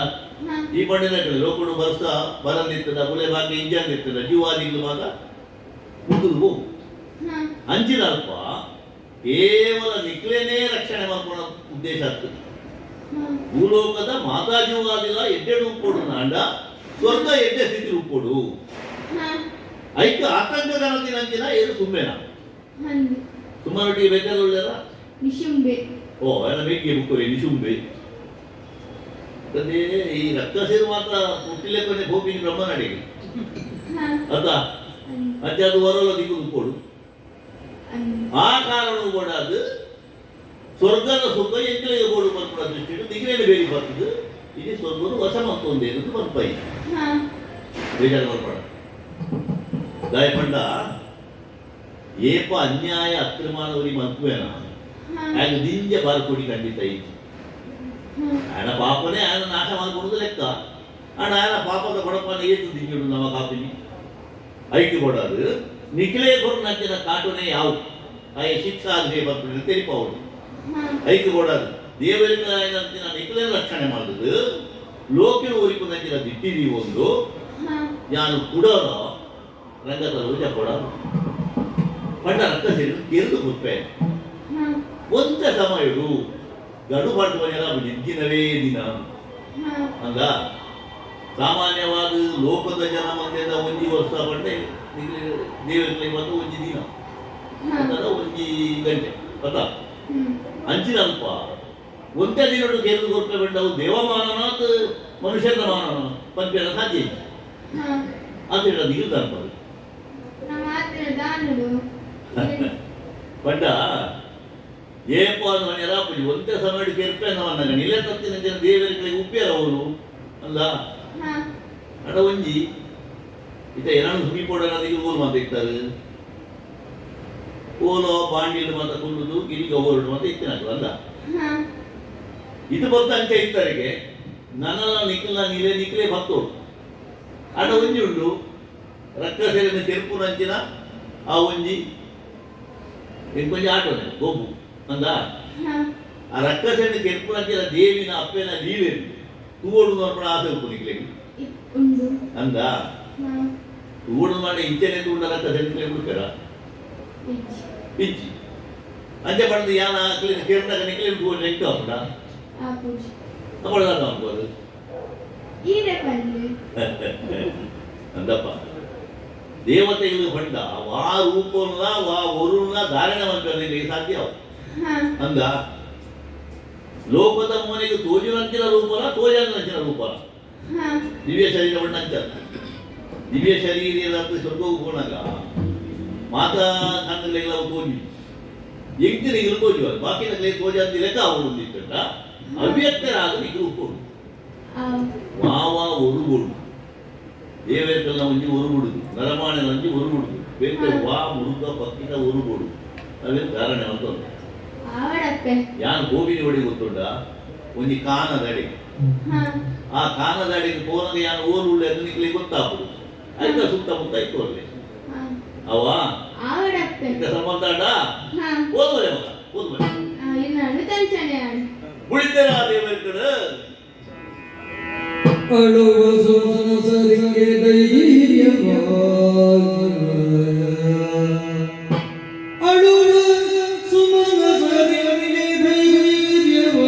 ಈ ಬಣ್ಣಿನ ಕಡೆ ಲೋಕಡು ಬರ್ಸ ಬರಲಿರ್ತದ ಬುಲೆ ಬಾಕಿ ಇಂಜನ್ ಇರ್ತದ ಜೀವಾದಿಗಳು ಮಾಗ ಮುಗಿದು ಹೋಗು ಅಂಚಿನ ಅಲ್ಪ ಕೇವಲ ನಿಖಿಲೇನೇ ರಕ್ಷಣೆ ಮಾಡ್ಕೊಳ್ಳೋ ಉದ್ದೇಶ ಆಗ್ತದೆ. ಭೂಲೋಕದ ಮಾತಾಜೀವಾದಿಲ್ಲ ಎಡ್ಡೆ ರೂಪೋಡು ನಾಂಡ ಸ್ವರ್ಗ ಎಡ್ಡೆ ಸ್ಥಿತಿ ರೂಪೋಡು ಐಕ ಆತಂಕ ಗಣತಿನಂಚಿನ ಏನು ಸುಮ್ಮೆನ ಸುಮ್ಮನೊಟ್ಟಿಗೆ ಬೇಕಾದ ಒಳ್ಳೆಯದ ನಿಶುಂಬೆ ಓ ಎಲ್ಲ ಬೇಕಿಗೆ ಬುಕ್ಕರೆ ನಿಶುಂಬೆ ಅದೇ ಈ ರಕ್ತ ಸೇರು ಮಾತ್ರ ಹುಟ್ಟಿಲೆ ಕೊನೆ ಗೋಪಿನಿ ಬ್ರಹ್ಮನಡಿಗೆ ಅದ ಅಜ್ಜ ಅದು ಹೊರಲ ದಿಕ್ಕು ರೂಪೋಡು ಆ ಕಾರಣ ಕೂಡ ಅದು ಸ್ವರ್ಗದ ಸುಖ ಎಂಕಲಿಗೆ ಬೋಡು ಬರ್ಪಡ ದೃಷ್ಟಿಟ್ಟು ದಿಗಿರೇನು ಬೇರೆ ಬರ್ತದೆ ಇದು ಸ್ವರ್ಗದ ವಶ ಮತ್ತೊಂದು ಏನಂತ ಬರ್ಪಾಯಿ ಬೇಜಾರು ಬರ್ಪಡ ಗಾಯಪಂಡ ಏಪ ಅನ್ಯಾಯ ಅಕ್ರಮಾನವರಿಗೆ ಮನ್ಪುವೇನ ಆಗ ನಿಂಜೆ ಬಾರ್ಕೊಡಿ ಖಂಡಿತ ಇತ್ತು ಆಯನ ಪಾಪನೇ ಆಯನ ನಾಶ ಮಾಡ್ಕೊಡುದು ಲೆಕ್ಕ ಆಣ ಆಯನ ಪಾಪದ ಕೊಡಪನ ಏತು ದಿಗಿಡು ನಮ್ಮ ಕಾಪಿನಿ ಐಕ್ಯ ಕೊಡೋದು ನಿಖಿಲೇ ಕೊರನಂಚಿನ ಕಾಟುನೇ ಯಾವುದು ಆಯ ಶಿಕ್ಷಾ ಆದ್ರೆ ಬರ್ಬಿಟ್ಟು ತೆರಿಪವಳು ಐಕ್ಯ ಕೊಡೋದು ದೇವರಿಂದ ನಂಚಿನ ನಿಖಿಲೇ ರಕ್ಷಣೆ ಮಾಡುದು ಲೋಕಿನ ಊರಿಗೂ ನಂಚಿನ ದಿಟ್ಟಿದೀವಿ ಒಂದು ನಾನು ಕೊಡೋರು ರಂಗದಲ್ಲಿ ಉಜ ಕೊಡೋದು ಪಂಡ ರಕ್ತ ಸೇರಿ ಕೆರೆದು ಕೊಟ್ಟೆ ಒಂದ ಸಮಯಡು ಗಡು ಮಾಡುವನೆಲ್ಲ ನೆಚ್ಚಿನವೇ ದಿನ ಅಂದ ಸಾಮಾನ್ಯವಾದ ಲೋಕದ ಜನ ಮಧ್ಯದ ಒಂಜಿ ವರ್ಷ ಪಂಡೆ ದೇವರಿಗೆ ಬಂದು ಒಂಜಿ ದಿನ ಅದರ ಒಂಜಿ ಗಂಟೆ ಪತ ಅಂಚಿನ ಅಲ್ಪ ಒಂದೇ ದಿನಡು ಕೆರೆದು ಕೊಟ್ಟೆ ಬಂಡವು ದೇವಮಾನನಾತ್ ಮನುಷ್ಯನ ಮಾನನ ಪಂಚನ ಸಾಧ್ಯ ಇಲ್ಲ ಅಂತ ಹೇಳ ದಿಗಿಲ್ ಅನ್ಬೋದು ಪಂಡ ಏಪ ಮನೆಯಲ್ಲ ಒಂದೇ ಸಮಯ ಕೇರ್ಪೆ ನವನ್ನ ನಿಲೆ ತತ್ತಿನ ದೇವರಿಗೆ ಉಪ್ಪೇರ ಅವರು ಅಲ್ಲ ಅಡ ಒಂಜಿ ಇತ ಏನಾದ್ರು ಸುಗಿಪೋಡೋದಿಗೆ ಓಲ್ ಮಾತ ಇರ್ತಾರೆ ಓಲೋ ಬಾಂಡಿಲ್ ಮಾತ ಕುಲ್ಲುದು ಗಿರಿಗ ಓರ್ಡು ಮಾತ ಇತ್ತಿನಾಗ ಅಲ್ಲ ಹಾ ಇದು ಬಂತ ಅಂಚ ಇತ್ತರಿಗೆ ನನ್ನಲ್ಲ ನಿಕ್ಲೆ ಬತ್ತೋಡು ಅಡ ಒಂಜಿ ಉಂಡು ರಕ್ಕಸೇರಿನ ತೆರುಪು ನಂಚಿನ ಆ ಒಂಜಿ ಕೊಂಚ ಆಟೋನೆ ಗೋಬು ಅಂದ ಹಾ ಆ ರಕ್ಕಸೇರಿನ ತೆರುಪು ನಂಚಿನ ದೇವಿನ ಅಪ್ಪೆನ ಲೀಲೆ ತೂವಡು ನೋಡ್ಕೊಂಡು ಆಸೆ ಉಂಟು ನಿಕ್ಲೆ ಉಂಡು ಅಂದ ಹಾ ತೂವಡು ಮಾಡಿ ಇಂಚನೆ ತೂಂಡ ರಕ್ಕಸೇರಿನ ಬಿಡ್ತಾರ ಪಿಂಚಿ ಅಂಚೆ ಪಡೆದು ಯಾನ ಕೇರಳದಾಗ ನಿಕ್ಲೆ ತೂವಡು ಎಂಟು ಹಾಕೊಂಡ ಆಪುಜಿ ಅಪ್ಪಳದಾಗ ಅನ್ಬೋದು ಈರೆ ಪಲ್ಲೆ ಅಂದಪ್ಪ ದೇವತೆಗಳು ಬಂದ ವಾ ರೂಪನ ವಾ ವರುಣ ಧಾರಣೆ ಮಾಡ್ತಾರೆ ಸಾಧ್ಯ ಹಾ ಅಂದ ಲೋಕದ ಮನೆಗೆ ತೋಜಿನಂಚಿನ ರೂಪನ ತೋಜನಂಚಿನ ರೂಪನ ಹಾ ದಿವ್ಯ ಶರೀರ ಬಣ್ಣಂಚ ದಿವ್ಯ ಶರೀರ ಸ್ವರ್ಗವು ಹೋಣಾಗ ಮಾತಾ ಕಣ್ಣಲ್ಲೆಲ್ಲ ತೋಜಿ ಎಂಟಿನಿಗೆ ತೋಜುವ ಬಾಕಿನಲ್ಲಿ ತೋಜ ಅಂತ ಲೆಕ್ಕ ಅವರು ನಿಂತ ಅವ್ಯಕ್ತರಾದ ನಿಗೆ ರೂಪರು ಆ ವಾವಾ ಒರುಗುಡು ದೇವೇರ್ಕಲ್ನ ಒಂಜಿ ಒರುಗುಡುದು ನರಮಾಣಿನ ಒಂಜಿ ಒರುಗುಡುದು ಬೇರೆ ವಾ ಮುರುಗ ಪಕ್ಕಿನ ಒರುಗುಡು ಅದೇ ಧಾರಣೆ ಅಂತ ಆವಡಪ್ಪೆ ಯಾನ್ ಗೋವಿನ ಒಡಿ ಗೊತ್ತುಂಡ ಒಂಜಿ ಕಾನದಡಿ ಹಾ ಆ ಕಾನದಡಿಗೆ ಪೋನಗ ಯಾನ್ ಓರುಳ್ಳೆ ಅದಕ್ಕೆ ಗೊತ್ತಾಗುದು ಆಯ್ತ ಸುತ್ತಮುತ್ತ ಇತ್ತು ಅಲ್ಲಿ ಹಾ ಅವ ಆವಡಪ್ಪೆ ಇಂಥ ಸಂಬಂಧ ಅಡ ಹಾ ಓದ್ಬರೆ ಮಗ ಓದ್ಬರೆ ಇನ್ನು ತಂಚನೆ ಆಡು ಉಳಿತೇರ ದೇವೇರ್ಕಡ ಅಳುವ ಸೋಸರಿಗೆ ಧೈರ್ಯವ ಅಳುವ ಸುಮನಸರಿಗೆ ಧೈರ್ಯವ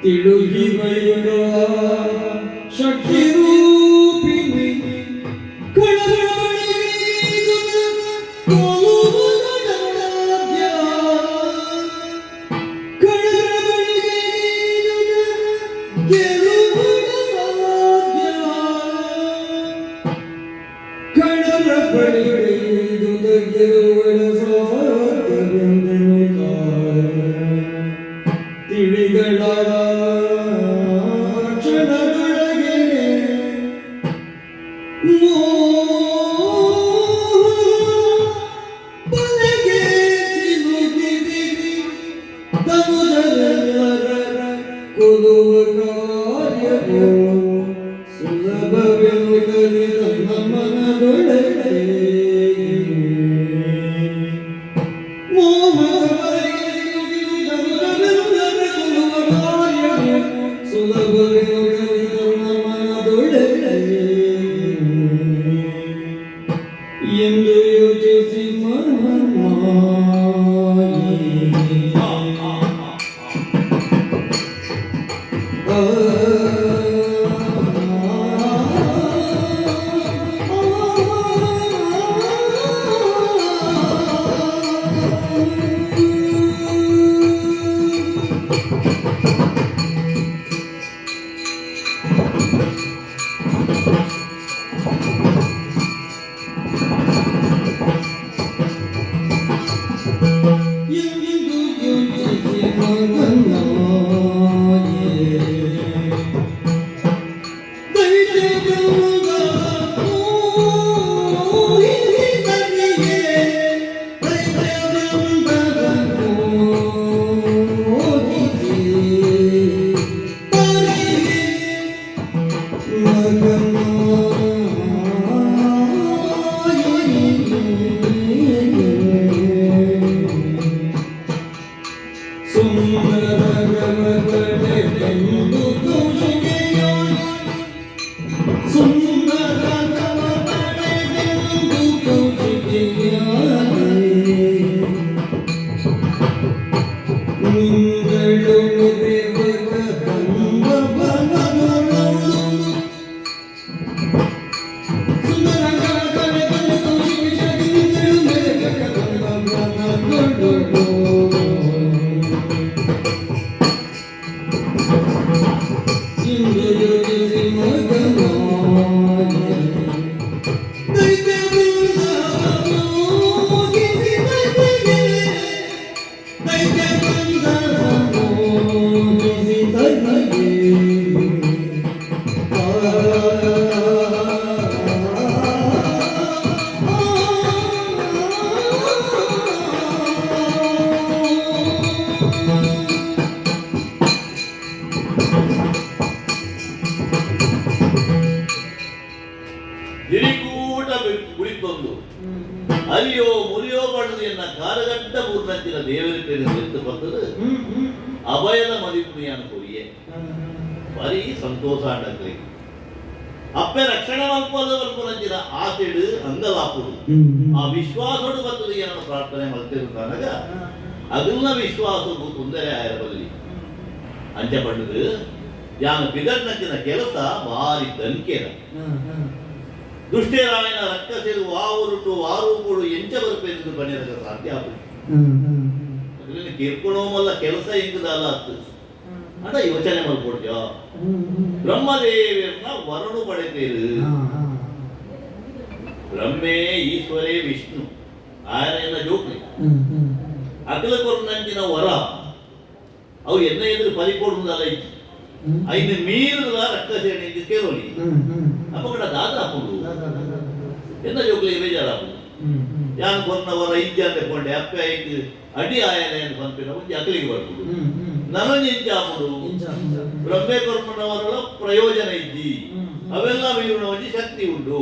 ತಿಳುಗಿ ಬಳಿಗ ಶಕ್ತಿ ರೂಪಿಣಿ ತಿಳಿಗಳ ಕ್ಷಣದೊಳಗೆ ಬಲೆಗೆ ಸಿಲುಕಿಸಿ ತನುಜರೆಲ್ಲರ ಕೊಲುವ ಕಾರ್ಯವು ಸುಲಭವೆನುಗಲಿ ನನ್ನ ಮನದೊಳಗೆ ಮೋಹವರೆಗೆ ತನುಜರೆಲ್ಲರ ಕೊಲುವ ಕಾರ್ಯವು ಸುಲಭವೆನುಗಲಿ ನನ್ನ ಮನದೊಳಗೆ ಎಂದು ಯೋಚಿಸಿ Thank you. ಅಲ್ಲಿಯೋ ಮುರಿಯೋ ಪಡೆದು ಎನ್ನ ಕಾರಗಂಟ ಮೂರ್ನಂಚಿನ ದೇವರಿಗೆ ನಿಂತು ಬಂದದು ಅಭಯದ ಮದಿಪುಣಿಯನ್ನು ಕೊರಿಯೆ ಬರೀ ಸಂತೋಷ ಆಡಕ್ಲಿ ಅಪ್ಪೆ ರಕ್ಷಣೆ ಮಲ್ಪದ ಮಲ್ಪನಂಚಿನ ಆಸೆಡು ಅಂಗಲಾಪುಡು ಆ ವಿಶ್ವಾಸೋಡು ಬರ್ತದೆ ಏನೋ ಪ್ರಾರ್ಥನೆ ಮಲ್ತಿರುತ್ತಾನಾಗ ಅದನ್ನ ವಿಶ್ವಾಸವು ತೊಂದರೆ ಆಗಿರಬಲ್ಲಿ ಅಂಚ ಪಂಡದು ಯಾನ ಬಿದರ್ನಂಚಿನ ಕೆಲಸ ಭಾರಿ ದಂಕೆದ ದುಷ್ಟೇರಾಯನ ರಕ್ತ ಸೇರು ವಾವುರುಟು ವಾರೂಪುಡು ಎಂಚ ಬರ್ಪೇಂದು ಬಣ್ಣಿರದ ಸಾಧ್ಯ ಆಗ್ತದೆ ಅದರಲ್ಲಿ ಕೇರ್ಕೊಳ್ಳೋಮಲ್ಲ ಕೆಲಸ ಹೆಂಗದಲ್ಲ ಆಗ್ತದೆ ಅಂತ ಯೋಚನೆ ಮಾಡ್ಕೊಡ್ತೀವ ಬ್ರಹ್ಮದೇವಿಯನ್ನ ವರನು ಪಡೆತೇರು ಬ್ರಹ್ಮೇ ಈಶ್ವರೇ ವಿಷ್ಣು ಆಯನ ಜೋಕ್ಲಿ ಅಗಲ ಕೊರ್ನಂಚಿನ ವರ ಅವು ಎನ್ನ ಎದುರು ಪರಿಕೊಡುವುದಲ್ಲ ಇತ್ತು ಐದು ಮೀರಿದ ರಕ್ತ ಸೇನೆ ಕೇರೋಲಿ ಅಪಕಡ ದಾದ ಹಾಕೊಂಡು ಎನ್ನ ಜೋಕ್ಲಿಗೆ ಬೇಜಾರಾಗುದು ಯಾನು ಕೊರ್ನವರ ಇಜ್ಜ ತಕೊಂಡೆ ಅಪ್ಪ ಐದು ಅಡಿ ಆಯನೆ ಅಂತ ಬಂದ್ಬಿಟ್ಟು ಮುಂಚೆ ಅಕಲಿಗೆ ಬರ್ಬೋದು ನನಗೆ ಇಂಚ ಹಾಕುದು ಬ್ರಹ್ಮೆ ಕೊರ್ಮನವರ ಪ್ರಯೋಜನ ಇದ್ದಿ ಅವೆಲ್ಲ ಮೀರಿನ ಒಂಜಿ ಶಕ್ತಿ ಉಂಟು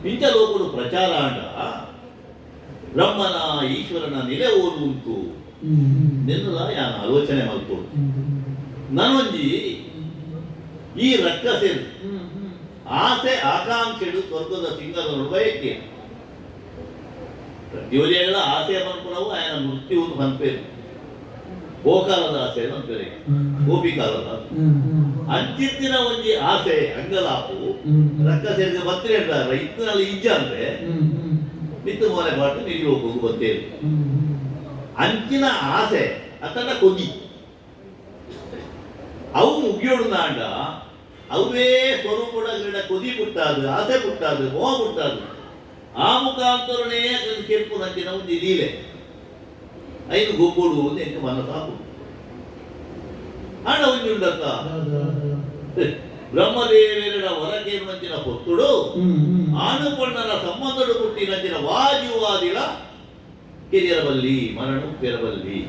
ಇಂಚ ಲೋಕರು ಪ್ರಚಾರ ಆಂಡ ಬ್ರಹ್ಮನ ಈಶ್ವರನ ನೆಲೆ ಓದು ಉಂಟು ನೆನ್ನಲ ಯಾನ ಆಲೋಚನೆ ಮಾಡ್ಕೊಡು ನಾನೊಂಜಿ ಈ ರಕ್ಕಸೇನು ಆಸೆ ಆಕಾಂಕ್ಷೆಡು ಸ್ವರ್ಗದ ಸಿಂಗದ ಬಯಕೆ ಪ್ರತಿಯೊಂದೆಲ್ಲ ಆಸೆ ಬಂದ್ಕೊಳವು ಆಯನ ಮೃತ್ಯುವನ್ನು ಬಂದ್ಪೇರು ಗೋಕಾಲದ ಆಸೆ ಅಂತಾರೆ ಗೋಪಿಕಾಲದ ಅಂಚಿತ್ತಿನ ಒಂಜಿ ಆಸೆ ಅಂಗಲಾಪು ರಕ್ಕಸೇರಿಗೆ ಬತ್ತರೆ ಅಂತಾರೆ ಇತ್ತಿನಲ್ಲಿ ಇಜ್ಜ ಅಂದ್ರೆ ಮಿತ್ತು ಮನೆ ಪಾಟು ನಿಲ್ಲಿ ಹೋಗೋದು ಬತ್ತೇರು ಅಂಚಿನ ಆಸೆ ಅತನ ಕೊಗಿ ಅವು ಮುಗಿಯೋಡು ನಾಂಡ ಅವೇ ಸ್ವರೂಪದ ಗಿಡ ಕೊದಿ ಪುಟ್ಟಾದು ಆಸೆ ಪುಟ್ಟಾದು ಮೋಹ ಪುಟ್ಟಾದು ಆ ಮುಖಾಂತರನೇ ಕೆಂಪು ನಂಚಿನ ಒಂದು ಲೀಲೆ ಐದು ಗೊಬ್ಬಳು ಎಂಟು ಮನಸ್ಸಾಕು ಹಣ ಒಂದು ಉಂಡಕ್ಕ ಬ್ರಹ್ಮದೇವರ ಹೊರಗೆ ನಂಚಿನ ಹೊತ್ತುಡು ಆನುಪಣ್ಣನ ಸಂಬಂಧಡು ಹುಟ್ಟಿ ನಂಚಿನ ವಾಜುವಾದಿಳ ಕೆರಿಯರಬಲ್ಲಿ ಮರಣ ಪೆರಬಲ್ಲಿ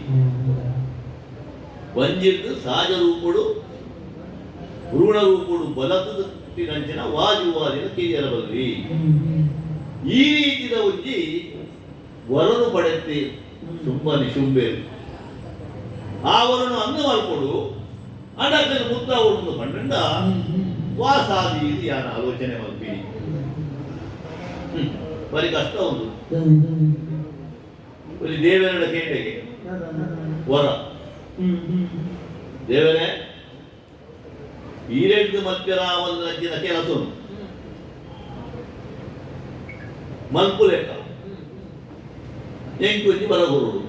ವಂಜಿದ್ದು ಸಹಜ ರೂಪುಡು ಭ್ರೂಣ ರೂಪುಡು ಬಲತದ ಹುಟ್ಟಿನಂಚಿನ ವಾಜುವಾದಿಳ ಕೆರಿಯರಬಲ್ಲಿ ಈ ರೀತಿಯ ಒಂಜಿ ವರನು ಪಡೆತ್ತಿ ತುಂಬಾ ನಿಶುಂಬೇರು ಆ ವರನು ಅಂಗ ಮಲ್ಕೊಡು ಅಡಕಲ್ಲಿ ಮುತ್ತ ಉಂಡು ಪಂಡ ವಾಸಾದಿ ಇದು ಯಾನ ಆಲೋಚನೆ ಮಲ್ಪಿ ಬರೀ ಕಷ್ಟ ಉಂಟು ಬರೀ ದೇವರ ಕೇಟೆಗೆ ವರ ದೇವರೇ ಈರೆಂಟು ಮಧ್ಯರಾವನ ನಂಚಿನ ಕೆಲಸ ಮಲ್ಪು ಲೆಕ್ಕ ಎಂಟು ಒಂಜಿ ಬರಗೊರುಡು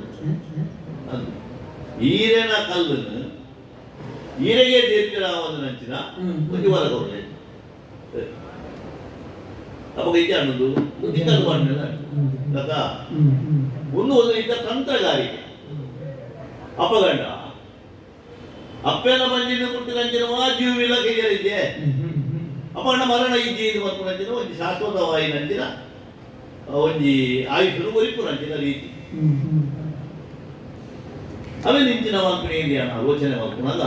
ಈರೆನ ಕಲ್ಲನ್ನು ಈರೆಗೆ ದೇವರಾವನ ನಂಚಿನ ಒಂಜಿ ಬರಗೊರುಡೆ ಅವಾಗ ಇದು ಅನ್ನೋದು ಬುದ್ಧಿಕಲ್ಲು ಮಾಡಿಲ್ಲ ಒಂದು ರೀತಿಯ ತಂತ್ರಗಾರಿಕೆ ಅಪಗಂಡ ಅಪ್ಪೆನ ಮಂಜಿನ ಪುಟ್ಟಿನಂಚಿನ ಜೀವಿಲ ಕೈಯರಿದ್ದೆ ಅಪಗಂಡ ಮರಣ ಇದ್ದಿ ಇದು ಮತ್ತು ನಂಚಿನ ಒಂದು ಶಾಶ್ವತವಾಯಿ ನಂಚಿನ ಒಂಜಿ ಆಯುಷನು ಒರಿಪು ನಂಚಿನ ರೀತಿ ಅವೇ ನಿಂಚಿನ ಮಲ್ಪಣೆ ಆಲೋಚನೆ ಮಲ್ಪನಾಗ